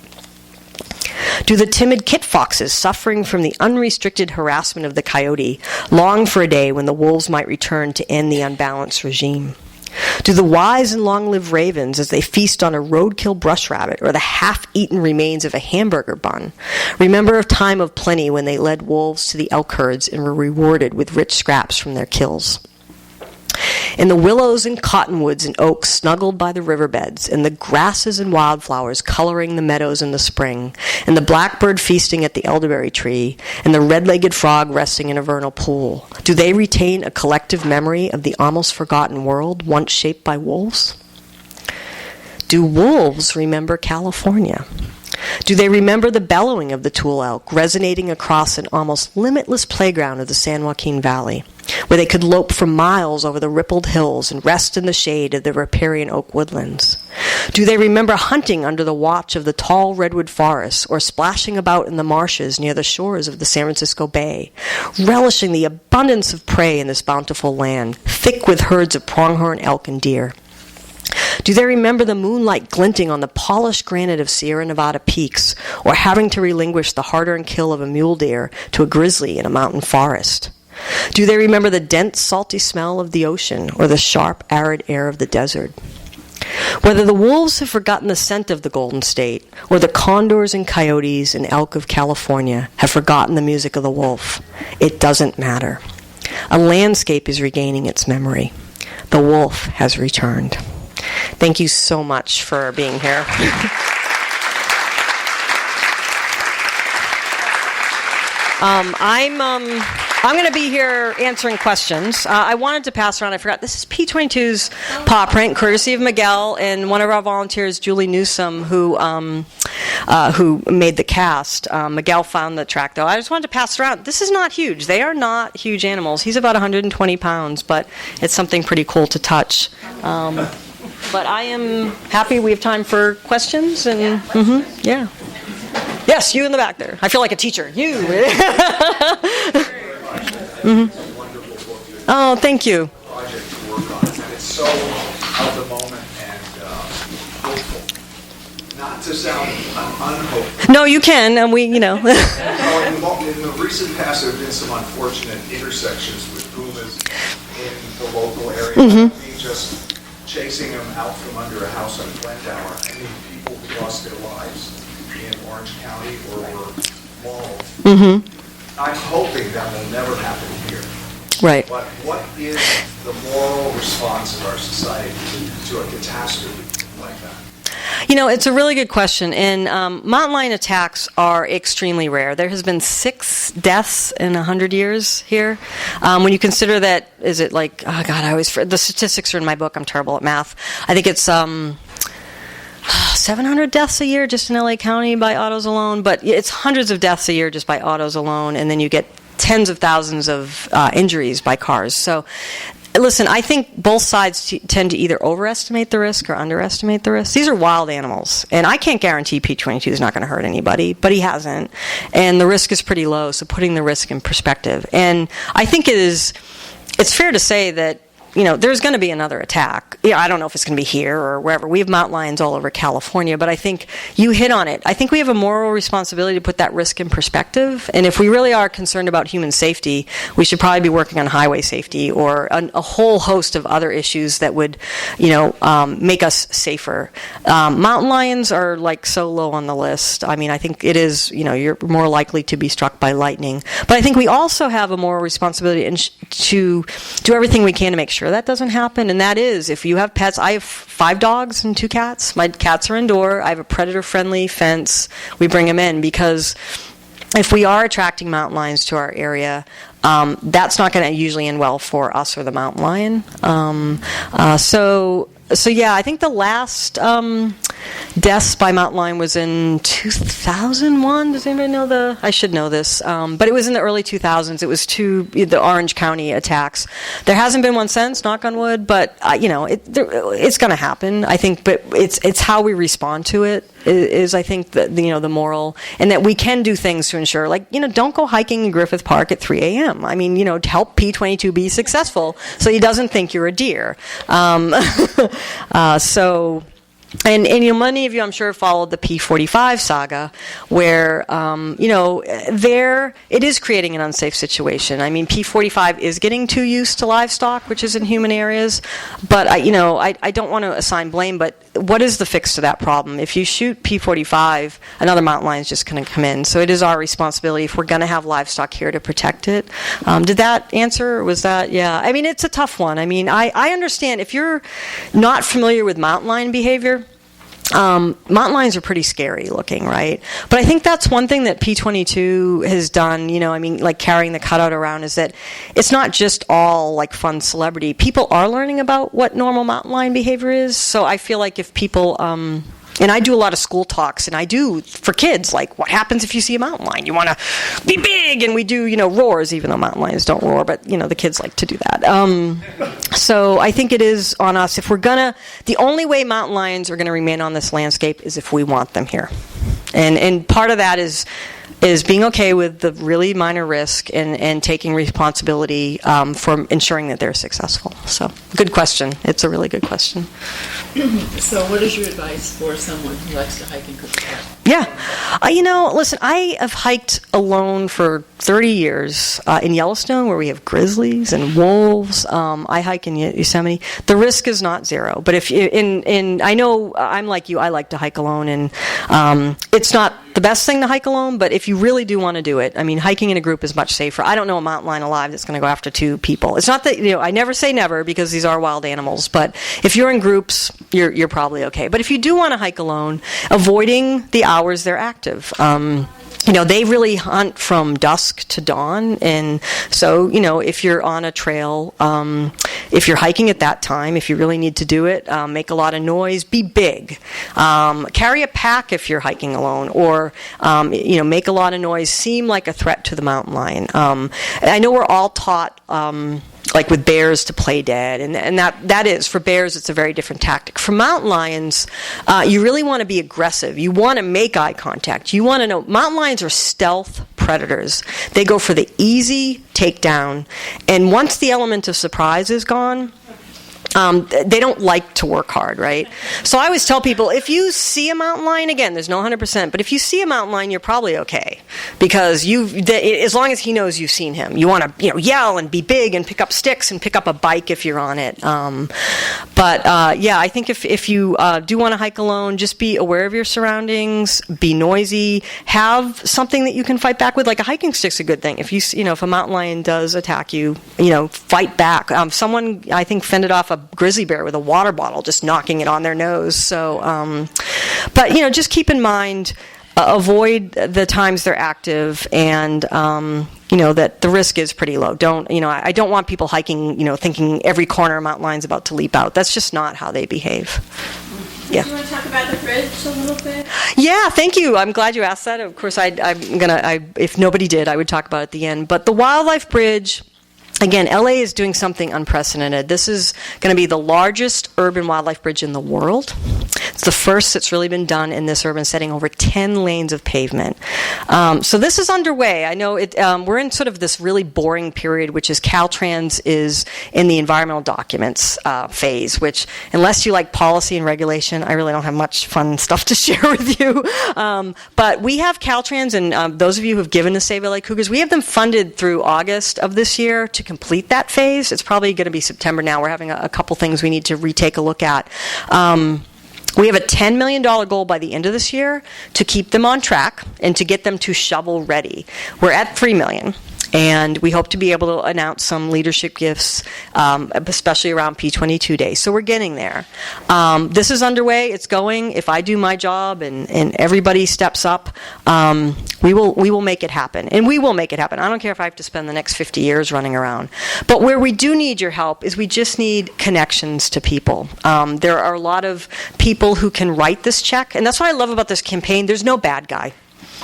Do the timid kit foxes, suffering from the unrestricted harassment of the coyote, long for a day when the wolves might return to end the unbalanced regime? Do the wise and long-lived ravens, as they feast on a roadkill brush rabbit or the half-eaten remains of a hamburger bun, remember a time of plenty when they led wolves to the elk herds and were rewarded with rich scraps from their kills? And the willows and cottonwoods and oaks snuggled by the riverbeds, and the grasses and wildflowers coloring the meadows in the spring, and the blackbird feasting at the elderberry tree, and the red-legged frog resting in a vernal pool, do they retain a collective memory of the almost forgotten world once shaped by wolves? Do wolves remember California? Do they remember the bellowing of the Tule elk resonating across an almost limitless playground of the San Joaquin Valley, where they could lope for miles over the rippled hills and rest in the shade of the riparian oak woodlands? Do they remember hunting under the watch of the tall redwood forests or splashing about in the marshes near the shores of the San Francisco Bay, relishing the abundance of prey in this bountiful land, thick with herds of pronghorn elk and deer? Do they remember the moonlight glinting on the polished granite of Sierra Nevada peaks, or having to relinquish the hard-earned kill of a mule deer to a grizzly in a mountain forest? Do they remember the dense, salty smell of the ocean, or the sharp, arid air of the desert? Whether the wolves have forgotten the scent of the Golden State, or the condors and coyotes and elk of California have forgotten the music of the wolf, it doesn't matter. A landscape is regaining its memory. The wolf has returned. Thank you so much for being here. I'm going to be here answering questions. I wanted to pass around, I forgot, this is P22's paw print, courtesy of Miguel and one of our volunteers, Julie Newsom, who made the cast. Miguel found the track, though. I just wanted to pass it around. This is not huge. They are not huge animals. He's about 120 pounds, but it's something pretty cool to touch. But I am happy we have time for questions. And yeah. Yes, you in the back there. I feel like a teacher. You. Oh, thank you. Project to work on, and it's so of the moment and hopeful. Not to sound unhopeful. No, you can, and we, In the recent past, there have been some unfortunate intersections with pumas in the local area. Being just chasing them out from under a house on Glendower. I mean, people who lost their lives in Orange County or were mauled. I'm hoping that will never happen here. Right. But what is the moral response of our society to a catastrophe like that? You know, it's a really good question, and mountain lion attacks are extremely rare. There has been 6 deaths in 100 years here. When you consider that, is it like, oh God, the statistics are in my book, I'm terrible at math. I think it's 700 deaths a year just in LA County by autos alone, but it's hundreds of deaths a year just by autos alone, and then you get tens of thousands of injuries by cars. So, listen, I think both sides tend to either overestimate the risk or underestimate the risk. These are wild animals, and I can't guarantee P22 is not going to hurt anybody, but he hasn't, and the risk is pretty low, so putting the risk in perspective. And I think it's fair to say that, you know, there's going to be another attack. Yeah, I don't know if it's going to be here or wherever. We have mountain lions all over California, but I think you hit on it. I think we have a moral responsibility to put that risk in perspective. And if we really are concerned about human safety, we should probably be working on highway safety or a whole host of other issues that would, you know, make us safer. Mountain lions are like so low on the list. I mean, I think it is, you know, you're more likely to be struck by lightning. But I think we also have a moral responsibility to do everything we can to make sure that doesn't happen, and that is, if you have pets, I have 5 dogs and 2 cats. My cats are indoor. I have a predator-friendly fence. We bring them in because if we are attracting mountain lions to our area, that's not going to usually end well for us or the mountain lion. So yeah, I think the last deaths by mountain lion was in 2001. Does anybody know I should know this, but it was in the early 2000s. It was the Orange County attacks. There hasn't been one since, knock on wood, but you know, it's going to happen, I think. But it's how we respond to it is I think the moral, and that we can do things to ensure, like, you know, don't go hiking in Griffith Park at 3 a.m. I mean, you know, to help P22 be successful so he doesn't think you're a deer. And you know, many of you, I'm sure, followed the P45 saga, where you know, it is creating an unsafe situation. I mean, P45 is getting too used to livestock, which is in human areas. But I don't want to assign blame. But what is the fix to that problem? If you shoot P45, another mountain lion is just going to come in. So it is our responsibility, if we're going to have livestock here, to protect it. Did that answer? Or was that? Yeah. I mean, it's a tough one. I mean, I understand if you're not familiar with mountain lion behavior. Mountain lions are pretty scary looking, right? But I think that's one thing that P22 has done, you know, I mean, like carrying the cutout around, is that it's not just all like fun celebrity. People are learning about what normal mountain lion behavior is. So I feel like if people, and I do a lot of school talks, and I do for kids, like, what happens if you see a mountain lion? You want to be big, and we do, you know, roars, even though mountain lions don't roar, but, you know, the kids like to do that. So I think it is on us. If we're the only way mountain lions are going to remain on this landscape is if we want them here. And part of that is being okay with the really minor risk and taking responsibility for ensuring that they're successful. So, good question. It's a really good question. So what is your advice for someone who likes to hike in Cooper Park? Yeah. You know, listen, I have hiked alone for 30 years in Yellowstone, where we have grizzlies and wolves. I hike in Yosemite. The risk is not zero. But if I know I'm like you, I like to hike alone, and it's not the best thing to hike alone, but if you really do want to do it, I mean, hiking in a group is much safer. I don't know a mountain lion alive that's going to go after 2 people. It's not that, you know, I never say never, because these are wild animals, but if you're in groups, you're probably okay. But if you do want to hike alone, avoiding the hours they're active. You know, they really hunt from dusk to dawn, and so, you know, if you're on a trail, if you're hiking at that time, if you really need to do it, make a lot of noise, be big. Carry a pack if you're hiking alone, or, you know, make a lot of noise, seem like a threat to the mountain lion. I know we're all taught, like with bears, to play dead, and that is, for bears, it's a very different tactic. For mountain lions, you really want to be aggressive. You want to make eye contact. You want to know, mountain lions are stealth predators. They go for the easy takedown, and once the element of surprise is gone, they don't like to work hard, right? So I always tell people, if you see a mountain lion, again, there's no 100%, but if you see a mountain lion, you're probably okay. because as long as he knows you've seen him, you want to yell and be big and pick up sticks and pick up a bike if you're on it. I think if you do want to hike alone, just be aware of your surroundings, be noisy, have something that you can fight back with. Like a hiking stick's a good thing. If if a mountain lion does attack you, fight back. Someone I think fended off a grizzly bear with a water bottle, just knocking it on their nose. So, just keep in mind, avoid the times they're active, and that the risk is pretty low. I don't want people hiking, thinking every corner of mountain lion's about to leap out. That's just not how they behave. Yeah. Do you want to talk about the bridge a little bit? Yeah, thank you. I'm glad you asked that. Of course, if nobody did, I would talk about it at the end. But the wildlife bridge. Again, LA is doing something unprecedented. This is going to be the largest urban wildlife bridge in the world. It's the first that's really been done in this urban setting, over 10 lanes of pavement. So this is underway. I know we're in sort of this really boring period, which is Caltrans is in the environmental documents phase, which, unless you like policy and regulation, I really don't have much fun stuff to share with you. But we have Caltrans, and those of you who have given to Save LA Cougars, we have them funded through August of this year to complete that phase. It's probably going to be September now. We're having a couple things we need to retake a look at. We have a $10 million goal by the end of this year to keep them on track and to get them to shovel ready. We're at $3 million. And we hope to be able to announce some leadership gifts, especially around P22 Day. So we're getting there. This is underway. It's going. If I do my job and everybody steps up, we will make it happen. And we will make it happen. I don't care if I have to spend the next 50 years running around. But where we do need your help is we just need connections to people. There are a lot of people who can write this check. And that's what I love about this campaign. There's no bad guy.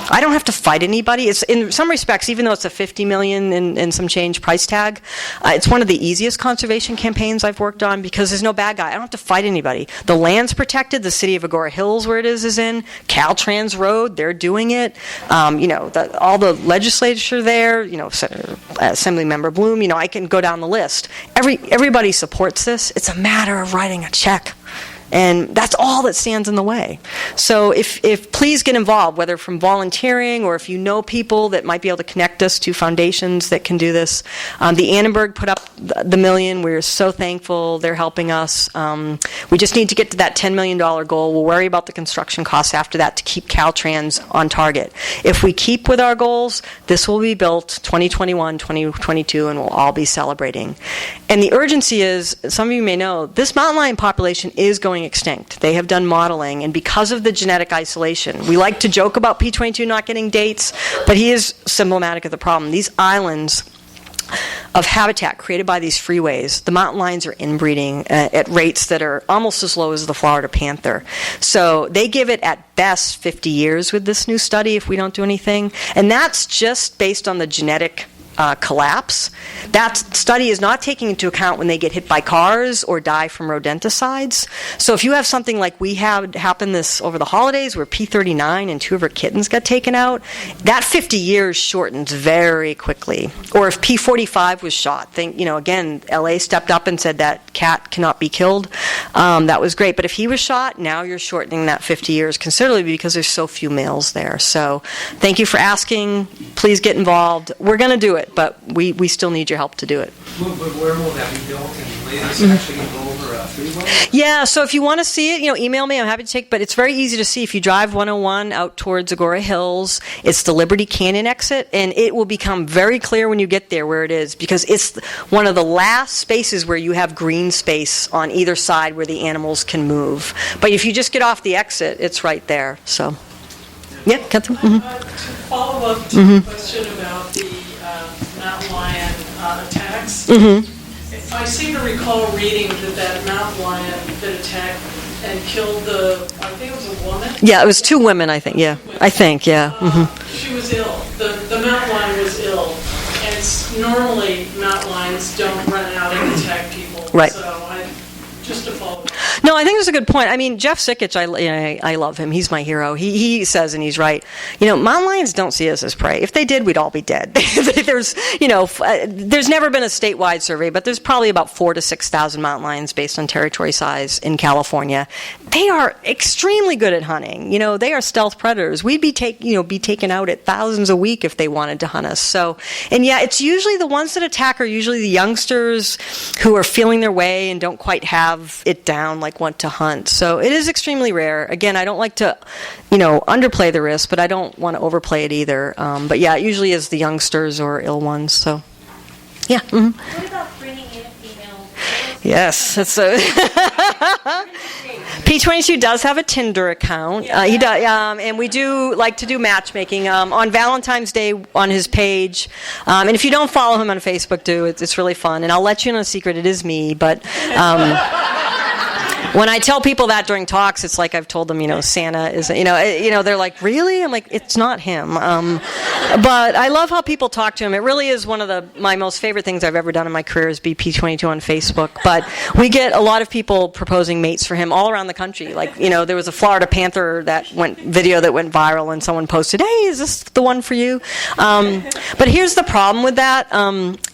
I don't have to fight anybody. It's, in some respects, even though it's a $50 million and some change price tag, it's one of the easiest conservation campaigns I've worked on because there's no bad guy. I don't have to fight anybody. The land's protected. The city of Agora Hills, where it is in. Caltrans Road, they're doing it. All the legislature there. Senator, Assemblymember Bloom. I can go down the list. Everybody supports this. It's a matter of writing a check. And that's all that stands in the way. So if please get involved, whether from volunteering or if you know people that might be able to connect us to foundations that can do this. The Annenberg put up the $1 million. We're so thankful they're helping us. We just need to get to that $10 million goal. We'll worry about the construction costs after that to keep Caltrans on target. If we keep with our goals, this will be built 2021, 2022, and we'll all be celebrating. And the urgency is, some of you may know, this mountain lion population is going extinct. They have done modeling, and because of the genetic isolation, we like to joke about P22 not getting dates, but he is symptomatic of the problem. These islands of habitat created by these freeways, the mountain lions are inbreeding at rates that are almost as low as the Florida panther. So they give it at best 50 years with this new study if we don't do anything, and that's just based on the genetic collapse. That study is not taking into account when they get hit by cars or die from rodenticides. So if you have something like we had happen this over the holidays where P39 and 2 of her kittens got taken out, that 50 years shortens very quickly. Or if P45 was shot, again, LA stepped up and said that cat cannot be killed. That was great. But if he was shot, now you're shortening that 50 years considerably because there's so few males there. So thank you for asking. Please get involved. We're going to do it. But we still need your help to do it. But where will that be built? And will this actually go over a freeway? Yeah, so if you want to see it, email me. I'm happy to take. But it's very easy to see. If you drive 101 out towards Agora Hills, it's the Liberty Canyon exit, and it will become very clear when you get there where it is, because it's one of the last spaces where you have green space on either side where the animals can move. But if you just get off the exit, it's right there. So, yeah, Catherine? To follow up to the question about the mountain lion attacks, I seem to recall reading that mountain lion that attacked and killed I think it was a woman? Yeah, it was 2 women, I think, yeah. I think, yeah. She was ill. The mountain lion was ill. And normally mountain lions don't run out and attack people. Right. So just to follow up. No, I think that's a good point. I mean, Jeff Sikich, I love him. He's my hero. He says, and he's right, mountain lions don't see us as prey. If they did, we'd all be dead. There's never been a statewide survey, but there's probably about 4,000 to 6,000 mountain lions based on territory size in California. They are extremely good at hunting. They are stealth predators. We'd be taken out at thousands a week if they wanted to hunt us. So, and yeah, it's usually the ones that attack are usually the youngsters who are feeling their way and don't quite have it down, like want to hunt. So it is extremely rare. Again, I don't like to, underplay the risk, but I don't want to overplay it either. But yeah, it usually is the youngsters or ill ones. So, yeah. Mm-hmm. What about bringing in a female? Yes, that's a P22 does have a Tinder account. He does, and we do like to do matchmaking on Valentine's Day on his page. And if you don't follow him on Facebook, do it's really fun. And I'll let you know a secret: it is me. But when I tell people that during talks, it's like I've told them, Santa is, they're like, really? I'm like, it's not him. But I love how people talk to him. It really is one of my most favorite things I've ever done in my career is be P22 on Facebook. But we get a lot of people proposing mates for him all around the country. Like, there was a Florida panther video that went viral, and someone posted, hey, is this the one for you? But here's the problem with that.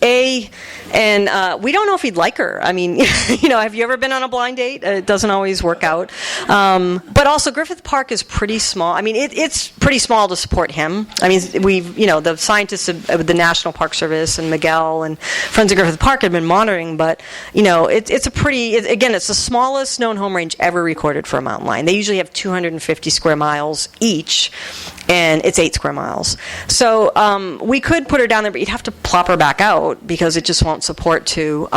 We don't know if he'd like her. I mean, have you ever been on a blind date? It doesn't always work out. But also, Griffith Park is pretty small. I mean, it's pretty small to support him. I mean, the scientists of the National Park Service and Miguel and Friends of Griffith Park have been monitoring, but, it's the smallest known home range ever recorded for a mountain lion. They usually have 250 square miles each, and it's 8 square miles. So we could put her down there, but you'd have to plop her back out because it just won't support two.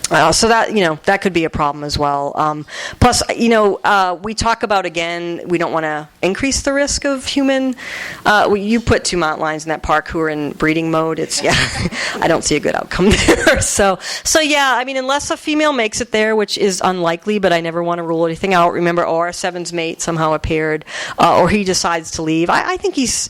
So that could be a problem as well. Plus, we talk about, again, we don't want to increase the risk of human. You put 2 mountain lions in that park who are in breeding mode. I don't see a good outcome there. So yeah, I mean, unless a female makes it there, which is unlikely, but I never want to rule anything out. Remember, OR7's mate somehow appeared, or he decides to leave. I think he's,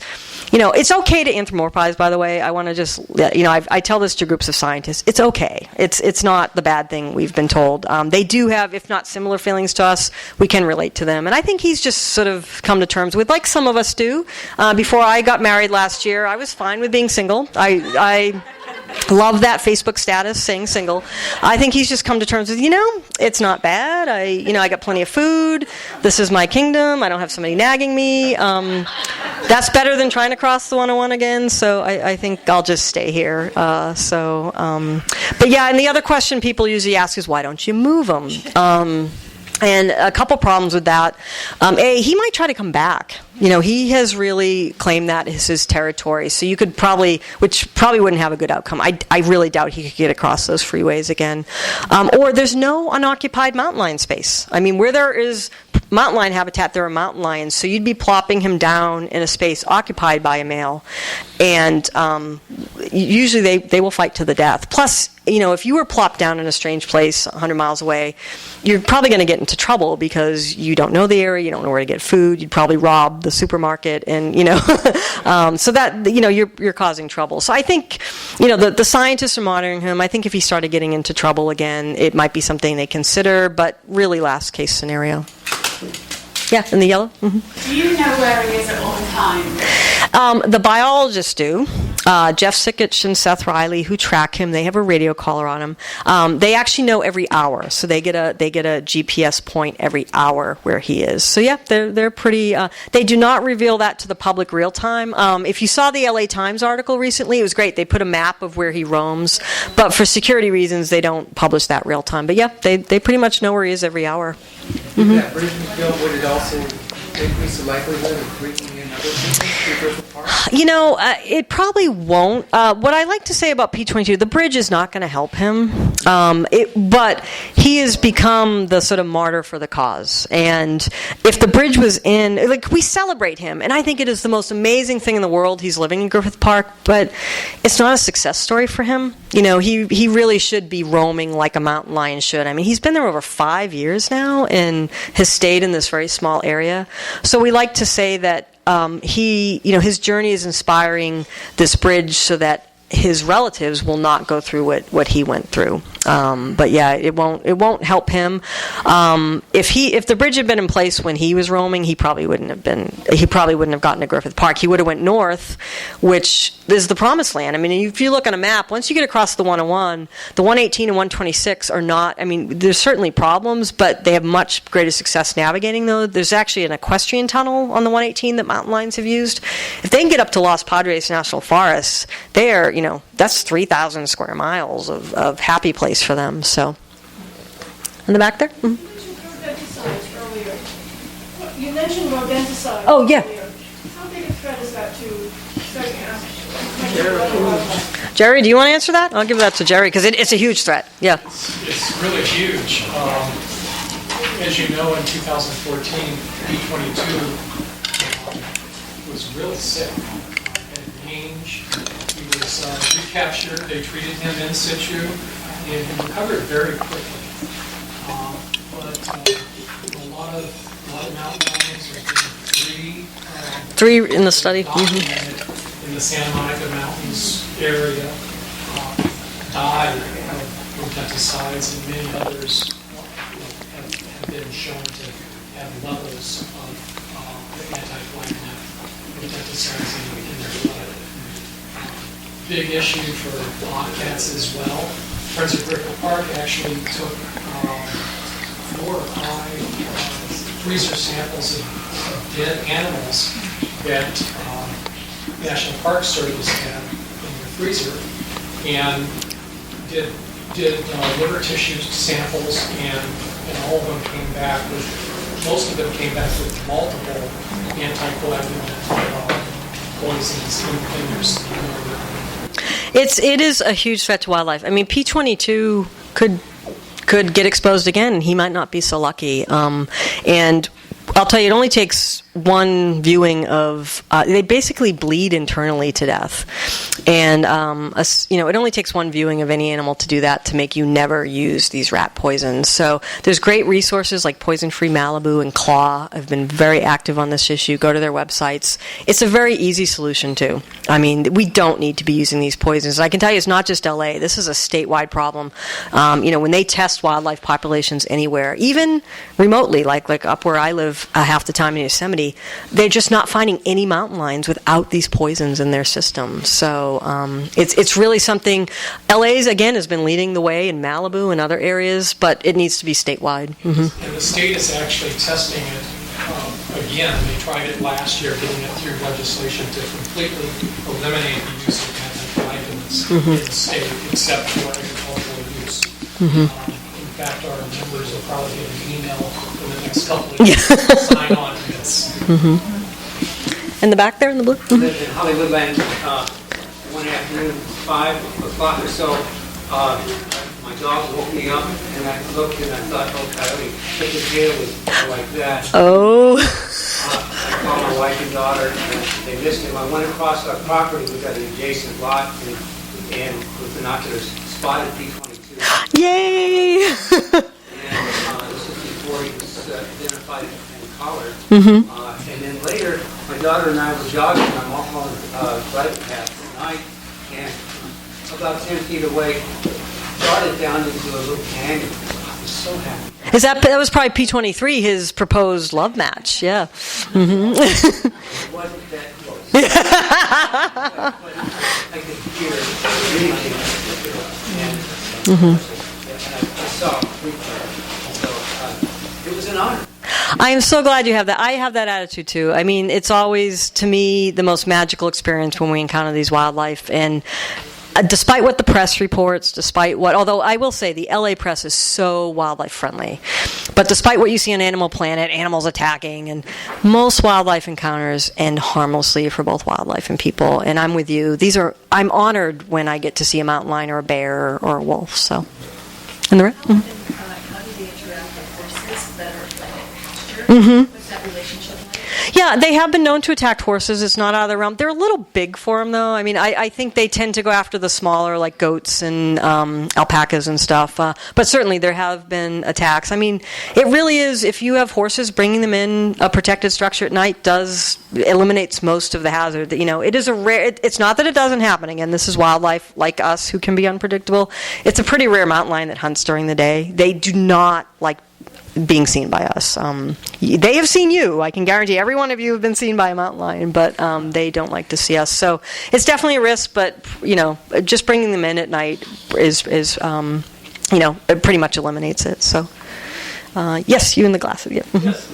it's okay to anthropomorphize, by the way. I want to just, I tell this to groups of scientists. It's okay. It's not the bad thing, we've been told. They do have, if not similar feelings to us, we can relate to them. And I think he's just sort of come to terms with, like some of us do. Before I got married last year, I was fine with being single. I love that Facebook status saying single. I think he's just come to terms with, it's not bad. I got plenty of food. This is my kingdom. I don't have somebody nagging me. That's better than trying to cross the 101 again. So I think I'll just stay here. But yeah, and the other question people usually ask is, why don't you move them? And a couple problems with that. He might try to come back. He has really claimed that as his territory. So you could which probably wouldn't have a good outcome. I really doubt he could get across those freeways again. Or there's no unoccupied mountain lion space. I mean, where there is mountain lion habitat, there are mountain lions. So you'd be plopping him down in a space occupied by a male. And usually they will fight to the death. Plus, if you were plopped down in a strange place 100 miles away, you're probably going to get into trouble because you don't know the area, you don't know where to get food, you'd probably rob the supermarket, and so that you're causing trouble. So I think the scientists are monitoring him. I think if he started getting into trouble again, it might be something they consider, but really last case scenario. Yeah, in the yellow. Mm-hmm. Do you know where he is at all times? The biologists do. Jeff Sikich and Seth Riley, who track him, they have a radio collar on him. They actually know every hour, so they get a GPS point every hour where he is. So yeah, they're pretty. They do not reveal that to the public real time. If you saw the LA Times article recently, it was great. They put a map of where he roams, but for security reasons, they don't publish that real time. But yeah, they pretty much know where he is every hour. If that bridge was built, would it also increase the likelihood of bringing in other people to Griffith Park? It probably won't. What I like to say about P22, the bridge is not going to help him, but he has become the sort of martyr for the cause. And if the bridge was in, we celebrate him, and I think it is the most amazing thing in the world. He's living in Griffith Park, but it's not a success story for him. He really should be roaming like a mountain lion should. I mean, he's been there over 5 years now and has stayed in this very small area. So we like to say that his journey is inspiring this bridge so that his relatives will not go through what he went through. But yeah, it won't help him. If the bridge had been in place when he was roaming, he probably wouldn't have gotten to Griffith Park. He would have went north, which is the promised land. I mean, if you look on a map, once you get across the 101, the 118 and 126 are not, I mean, there's certainly problems, but they have much greater success navigating those. There's actually an equestrian tunnel on the 118 that mountain lions have used. If they can get up to Los Padres National Forest, that's 3,000 square miles of happy place for them. So, in the back there. Mm-hmm. You mentioned rodenticides. Oh, yeah. Earlier. How big a threat is that to certain Jerry, do you want to answer that? I'll give that to Jerry because it's a huge threat. Yeah. It's really huge. As you know, in 2014, B-22 was really sick. Had mange. He was recaptured. They treated him in situ, and he recovered very quickly. But a lot of mountain lions, there's been three in the study. documented in the Santa Monica Mountains area, died of rodenticides, and many others have been shown to have levels of anti-coagulant rodenticides in their blood. Big issue for bobcats as well. Friends of Griffith Park actually took 4 or 5 freezer samples of dead animals that National Park Service had in their freezer, and did liver tissue samples, and all of them came back with, most of them came back with multiple anticoagulant poisons in their liver. It is a huge threat to wildlife. I mean, P-22 could get exposed again, and he might not be so lucky. And I'll tell you, it only takes one viewing of. They basically bleed internally to death, and it only takes one viewing of any animal to do that, to make you never use these rat poisons. So there's great resources like Poison Free Malibu and Claw have been very active on this issue. Go to their websites. It's a very easy solution too. I mean, we don't need to be using these poisons. I can tell you, it's not just LA. This is a statewide problem. When they test wildlife populations anywhere, even remotely, like up where I live half the time in Yosemite, they're just not finding any mountain lions without these poisons in their system. So it's really something. LA's, again, has been leading the way in Malibu and other areas, but it needs to be statewide. Mm-hmm. And the state is actually testing it again. They tried it last year, getting it through legislation to completely eliminate the use of anticoagulants in the state, except for agricultural use. In fact, our members will probably get an email in the next couple of years to sign on to this. In the back there, in the blue? I lived in Hollywoodland one afternoon, 5 o'clock or so. My dog woke me up, and I looked and I thought, oh, coyote, but the tail was like that. Oh. I called my wife and daughter, and they missed him. I went across our property. We got an adjacent lot, and with binoculars, spotted P-22. Yay! And this was before he was identified and collared. And then later, my daughter and I were jogging. I'm off on the bike path at night, and about 10 feet away, started down into a little canyon. I was so happy. That was probably P-23, his proposed love match. Yeah. It wasn't that close. But I could hear it breathing, and I saw a creature. So it was an honor. I am so glad you have that. I have that attitude too. I mean, it's always, to me, the most magical experience when we encounter these wildlife. And despite what the press reports, although I will say the LA press is so wildlife friendly, but despite what you see on Animal Planet, animals attacking, and most wildlife encounters end harmlessly for both wildlife and people. And I'm with you. I'm honored when I get to see a mountain lion or a bear or a wolf. So, and the rest. How do they interact with horses that are like a pasture? What's that relationship like? Yeah, they have been known to attack horses. It's not out of the realm. They're a little big for them, though. I mean, I think they tend to go after the smaller, like goats and alpacas and stuff. But certainly there have been attacks. I mean, it really is, if you have horses, bringing them in a protected structure at night eliminates most of the hazard. You know, it is a rare, it's not that it doesn't happen. Again, this is wildlife like us who can be unpredictable. It's a pretty rare mountain lion that hunts during the day. They do not like being seen by us. They have seen you. I can guarantee every one of you have been seen by a mountain lion, but they don't like to see us. So it's definitely a risk, but, you know, just bringing them in at night is you know, it pretty much eliminates it. So, yes, you in the glasses. Yeah. Yes.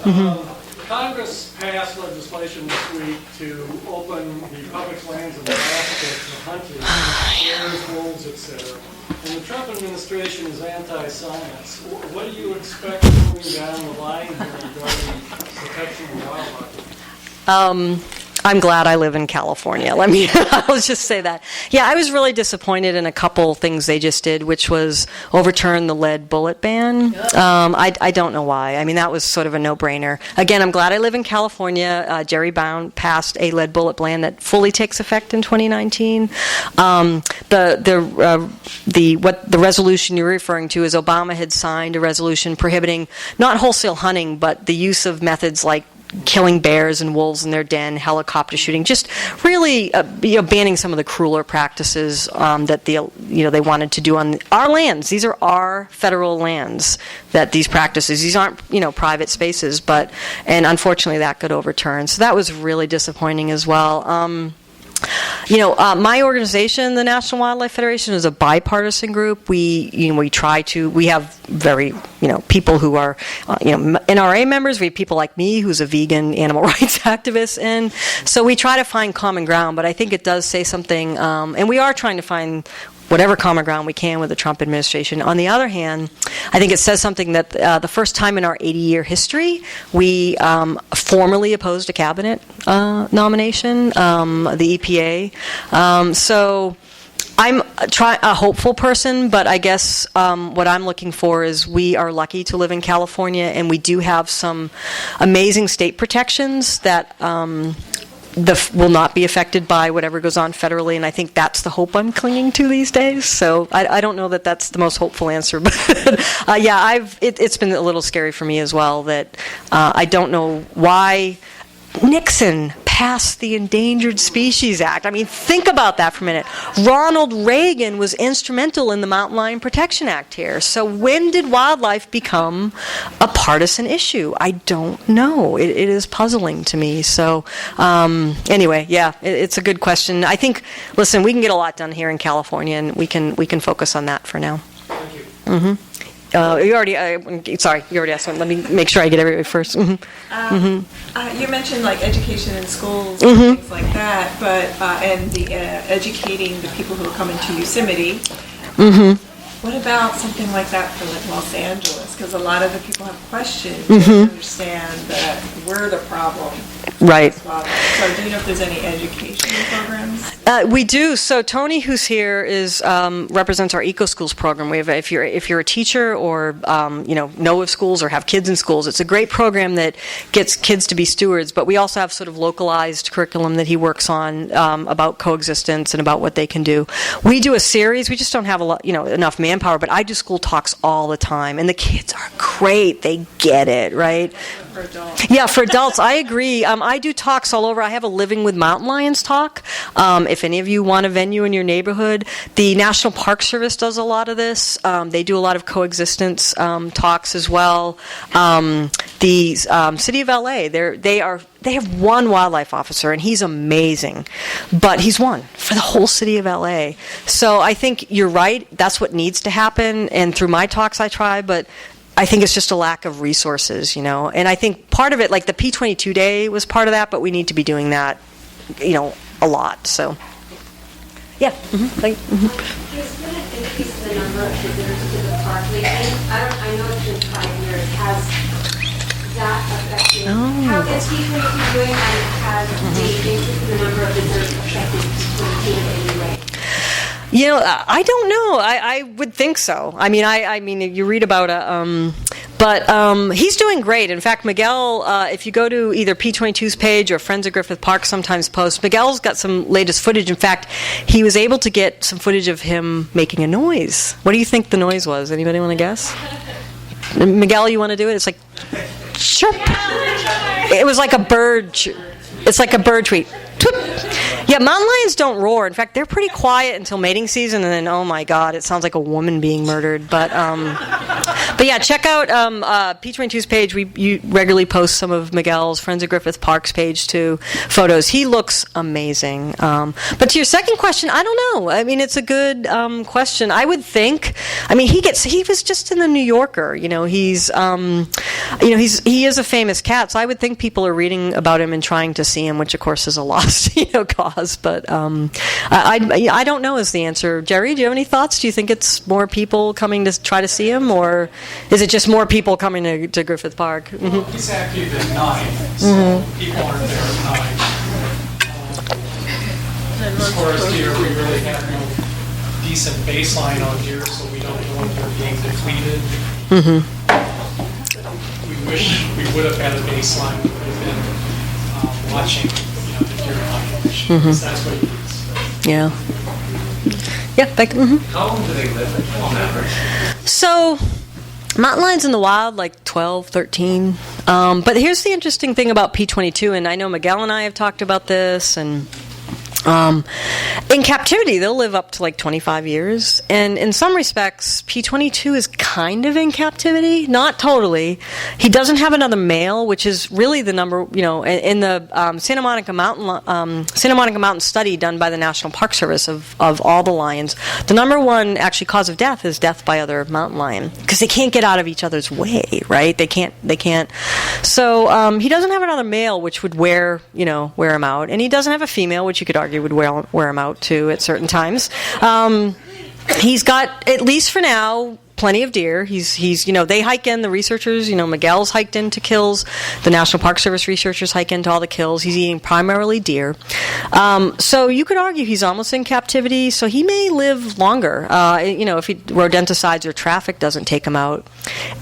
Congress passed legislation this week to open the public lands of Alaska to hunting, bears, wolves, etc. And the Trump administration is anti-science. What do you expect moving down the line here regarding protection of wildlife? I'm glad I live in California. I'll just say that. Yeah, I was really disappointed in a couple things they just did, which was overturn the lead bullet ban. I don't know why. I mean, that was sort of a no-brainer. Again, I'm glad I live in California. Jerry Brown passed a lead bullet ban that fully takes effect in 2019. The resolution you're referring to is Obama had signed a resolution prohibiting not wholesale hunting, but the use of methods like killing bears and wolves in their den, helicopter shooting, just really banning some of the crueler practices that they wanted to do on our lands. These are our federal lands that these practices. These aren't private spaces, and unfortunately that got overturned. So that was really disappointing as well. My organization, the National Wildlife Federation, is a bipartisan group. We have very, people who are, NRA members. We have people like me, who's a vegan animal rights activist, and so we try to find common ground. But I think it does say something, and we are trying to find whatever common ground we can with the Trump administration. On the other hand, I think it says something that the first time in our 80-year history, we formally opposed a cabinet nomination, the EPA. So I'm a hopeful person, but I guess what I'm looking for is we are lucky to live in California, and we do have some amazing state protections that will not be affected by whatever goes on federally, and I think that's the hope I'm clinging to these days. So I don't know that that's the most hopeful answer, but it's been a little scary for me as well that I don't know why Nixon passed the Endangered Species Act. I mean, think about that for a minute. Ronald Reagan was instrumental in the Mountain Lion Protection Act here. So when did wildlife become a partisan issue? I don't know. It is puzzling to me. So anyway, it's a good question. I think, listen, we can get a lot done here in California, and we can focus on that for now. Thank you. Mm-hmm. You already asked one. Let me make sure I get everybody first. Mm-hmm. You mentioned like education in schools and things like that, but and the educating the people who are coming to Yosemite. What about something like that for like Los Angeles? Because a lot of the people have questions. They don't understand that we're the problem. Right. So do you know if there's any education programs? We do. So Tony, who's here, represents our Eco Schools program. We have, if you're a teacher or know of schools or have kids in schools, it's a great program that gets kids to be stewards. But we also have sort of localized curriculum that he works on about coexistence and about what they can do. We do a series. We just don't have enough manpower. But I do school talks all the time, and the kids are great. They get it, right? For adults. Yeah, for adults, I agree. I do talks all over. I have a Living with Mountain Lions talk. If any of you want a venue in your neighborhood, the National Park Service does a lot of this. They do a lot of coexistence talks as well. The City of LA, they have one wildlife officer, and he's amazing. But he's one for the whole city of LA. So I think you're right. That's what needs to happen. And through my talks, I try, but I think it's just a lack of resources, And I think part of it, like the P22 Day was part of that, but we need to be doing that, a lot. So, yeah. There's been an increase in the number of visitors to the park lately. I know it's been 5 years. Has that affected? How is P22 doing, and has the increase in the number of visitors affected P22 in any way? I don't know. I would think so. I mean, you read about But he's doing great. In fact, Miguel, if you go to either P22's page or Friends of Griffith Park sometimes post, Miguel's got some latest footage. In fact, he was able to get some footage of him making a noise. What do you think the noise was? Anybody want to guess? Miguel, you want to do it? It's like chirp. It was like a bird. It's like a bird tweet. Yeah, mountain lions don't roar. In fact, they're pretty quiet until mating season, and then, oh my God, it sounds like a woman being murdered. But yeah, check out P22's page. You regularly post some of Miguel's Friends of Griffith Park's page too, photos. He looks amazing. But to your second question, I don't know. I mean, it's a good question. I would think. I mean, he was just in the New Yorker. He is a famous cat, so I would think people are reading about him and trying to see him, which of course is a lost cause. But I don't know is the answer. Jerry, do you have any thoughts? Do you think it's more people coming to try to see him, or is it just more people coming to Griffith Park? Well, he's active at night, so people aren't there at night. As far as deer, we really have no decent baseline on deer, so we don't know if they're being depleted. We wish we would have had a baseline. We would have been watching the deer population, because that's what it is. Yeah. Yeah. How long do they live on average? So, mountain lions in the wild, like 12, 13. But here's the interesting thing about P22, and I know Miguel and I have talked about this, and in captivity, they'll live up to like 25 years. And in some respects, P22 is kind of in captivity. Not totally. He doesn't have another male, which is really the number, in the Santa Monica Mountain study done by the National Park Service of all the lions, the number one actually cause of death is death by other mountain lion, because they can't get out of each other's way, right? They can't. So he doesn't have another male, which would wear him out. And he doesn't have a female, which you could argue would wear him out too at certain times. He's got, at least for now, plenty of deer. He's they hike in, the researchers, Miguel's hiked into kills. The National Park Service researchers hike into all the kills. He's eating primarily deer. So you could argue he's almost in captivity, so he may live longer, if rodenticides or traffic doesn't take him out.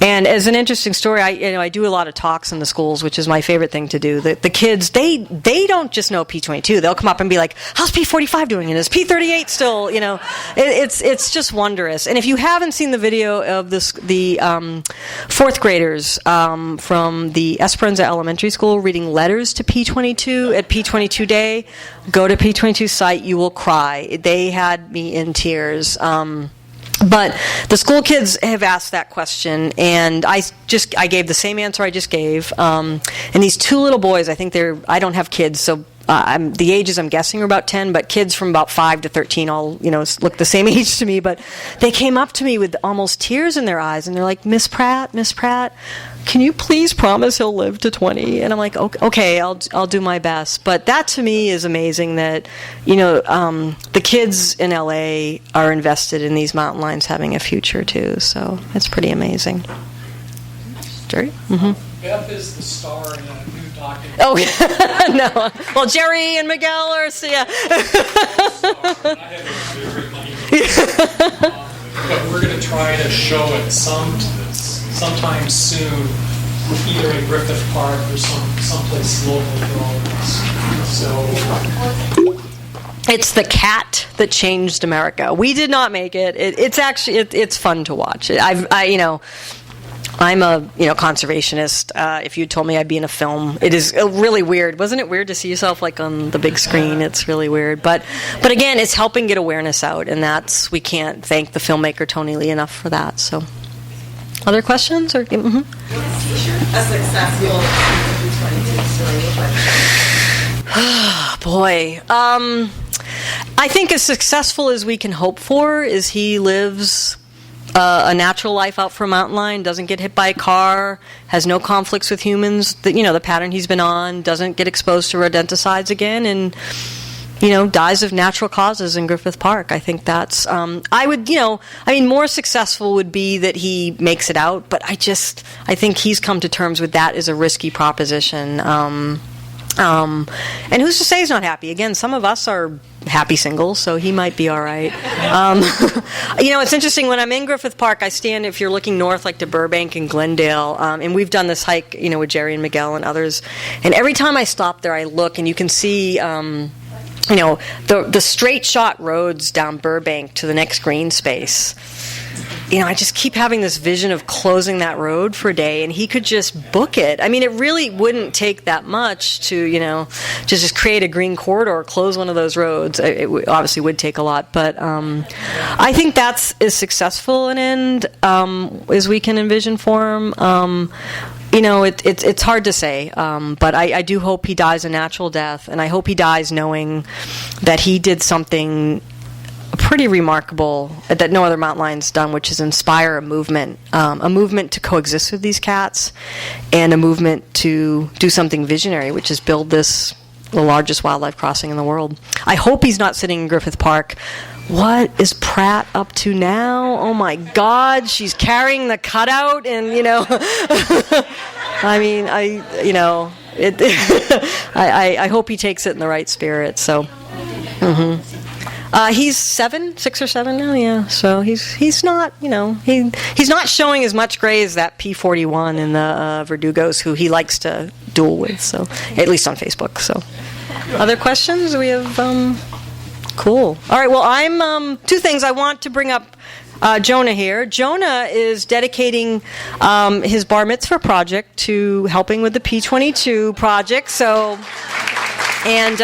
And as an interesting story, I do a lot of talks in the schools, which is my favorite thing to do. The kids, they don't just know P22. They'll come up and be like, how's P45 doing? And is P38 still, it's just wondrous. And if you haven't seen the video of the fourth graders from the Esperanza Elementary School reading letters to P22 at P22 Day, go to P22 site, you will cry. They had me in tears. But the school kids have asked that question, and I gave the same answer I just gave. And these two little boys, I don't have kids, so the ages I'm guessing are about 10, but kids from about 5 to 13 all, look the same age to me. But they came up to me with almost tears in their eyes, and they're like, Miss Pratt, can you please promise he'll live to 20? And I'm like, okay, I'll do my best. But that to me is amazing that, the kids in LA are invested in these mountain lions having a future too. So it's pretty amazing. Jerry? Mm-hmm. Beth is the star in a new documentary. Oh, no. Well, Jerry and Miguel are, so yeah. But we're going to try to show it sometime soon, either in Griffith Park or someplace local for all of us. So it's the cat that changed America. We did not make it. It's actually it's fun to watch. I'm a conservationist. If you told me I'd be in a film, it is really weird. Wasn't it weird to see yourself like on the big screen? It's really weird. But again, it's helping get awareness out, and we can't thank the filmmaker Tony Lee enough for that. So, other questions or? Mm-hmm. A successful boy. I think as successful as we can hope for is he lives a natural life out for a mountain lion, doesn't get hit by a car, has no conflicts with humans, the pattern he's been on, doesn't get exposed to rodenticides again, and dies of natural causes in Griffith Park. I think that's more successful would be that he makes it out, but I think he's come to terms with that as a risky proposition. And who's to say he's not happy? Again, some of us are happy single, so he might be all right. It's interesting, when I'm in Griffith Park, I stand, if you're looking north, like to Burbank and Glendale, and we've done this hike, with Jerry and Miguel and others, and every time I stop there, I look, and you can see, the straight shot roads down Burbank to the next green space. I just keep having this vision of closing that road for a day, and he could just book it. I mean, it really wouldn't take that much to just create a green corridor, close one of those roads. It obviously would take a lot, but I think that's as successful an end as we can envision for him. It's hard to say, but I do hope he dies a natural death, and I hope he dies knowing that he did something pretty remarkable that no other mountain lion's done, which is inspire a movement to coexist with these cats, and a movement to do something visionary, which is build the largest wildlife crossing in the world. I hope he's not sitting in Griffith Park. What is Pratt up to now? Oh my God, she's carrying the cutout, and I mean, I hope he takes it in the right spirit. So. He's 6 or 7 now, yeah. So he's not, he's not showing as much gray as that P41 and the Verdugos who he likes to duel with. So at least on Facebook. So, other questions? We have cool. All right. Well, I'm 2 things. I want to bring up Jonah here. Jonah is dedicating his bar mitzvah project to helping with the P22 project. So, and.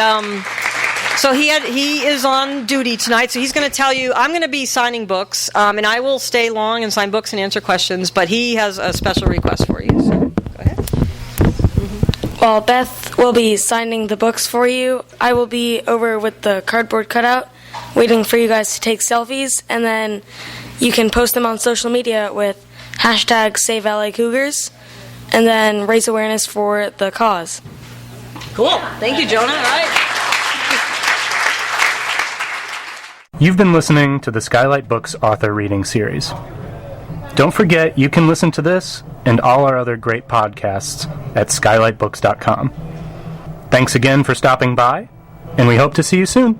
So he is on duty tonight, so he's going to tell you, I'm going to be signing books, and I will stay long and sign books and answer questions, but he has a special request for you, so go ahead. Well, Beth will be signing the books for you. I will be over with the cardboard cutout, waiting for you guys to take selfies, and then you can post them on social media with #SaveLACougars, and then raise awareness for the cause. Cool. Thank you, Jonah. All right. You've been listening to the Skylight Books author reading series. Don't forget, you can listen to this and all our other great podcasts at skylightbooks.com. Thanks again for stopping by, and we hope to see you soon.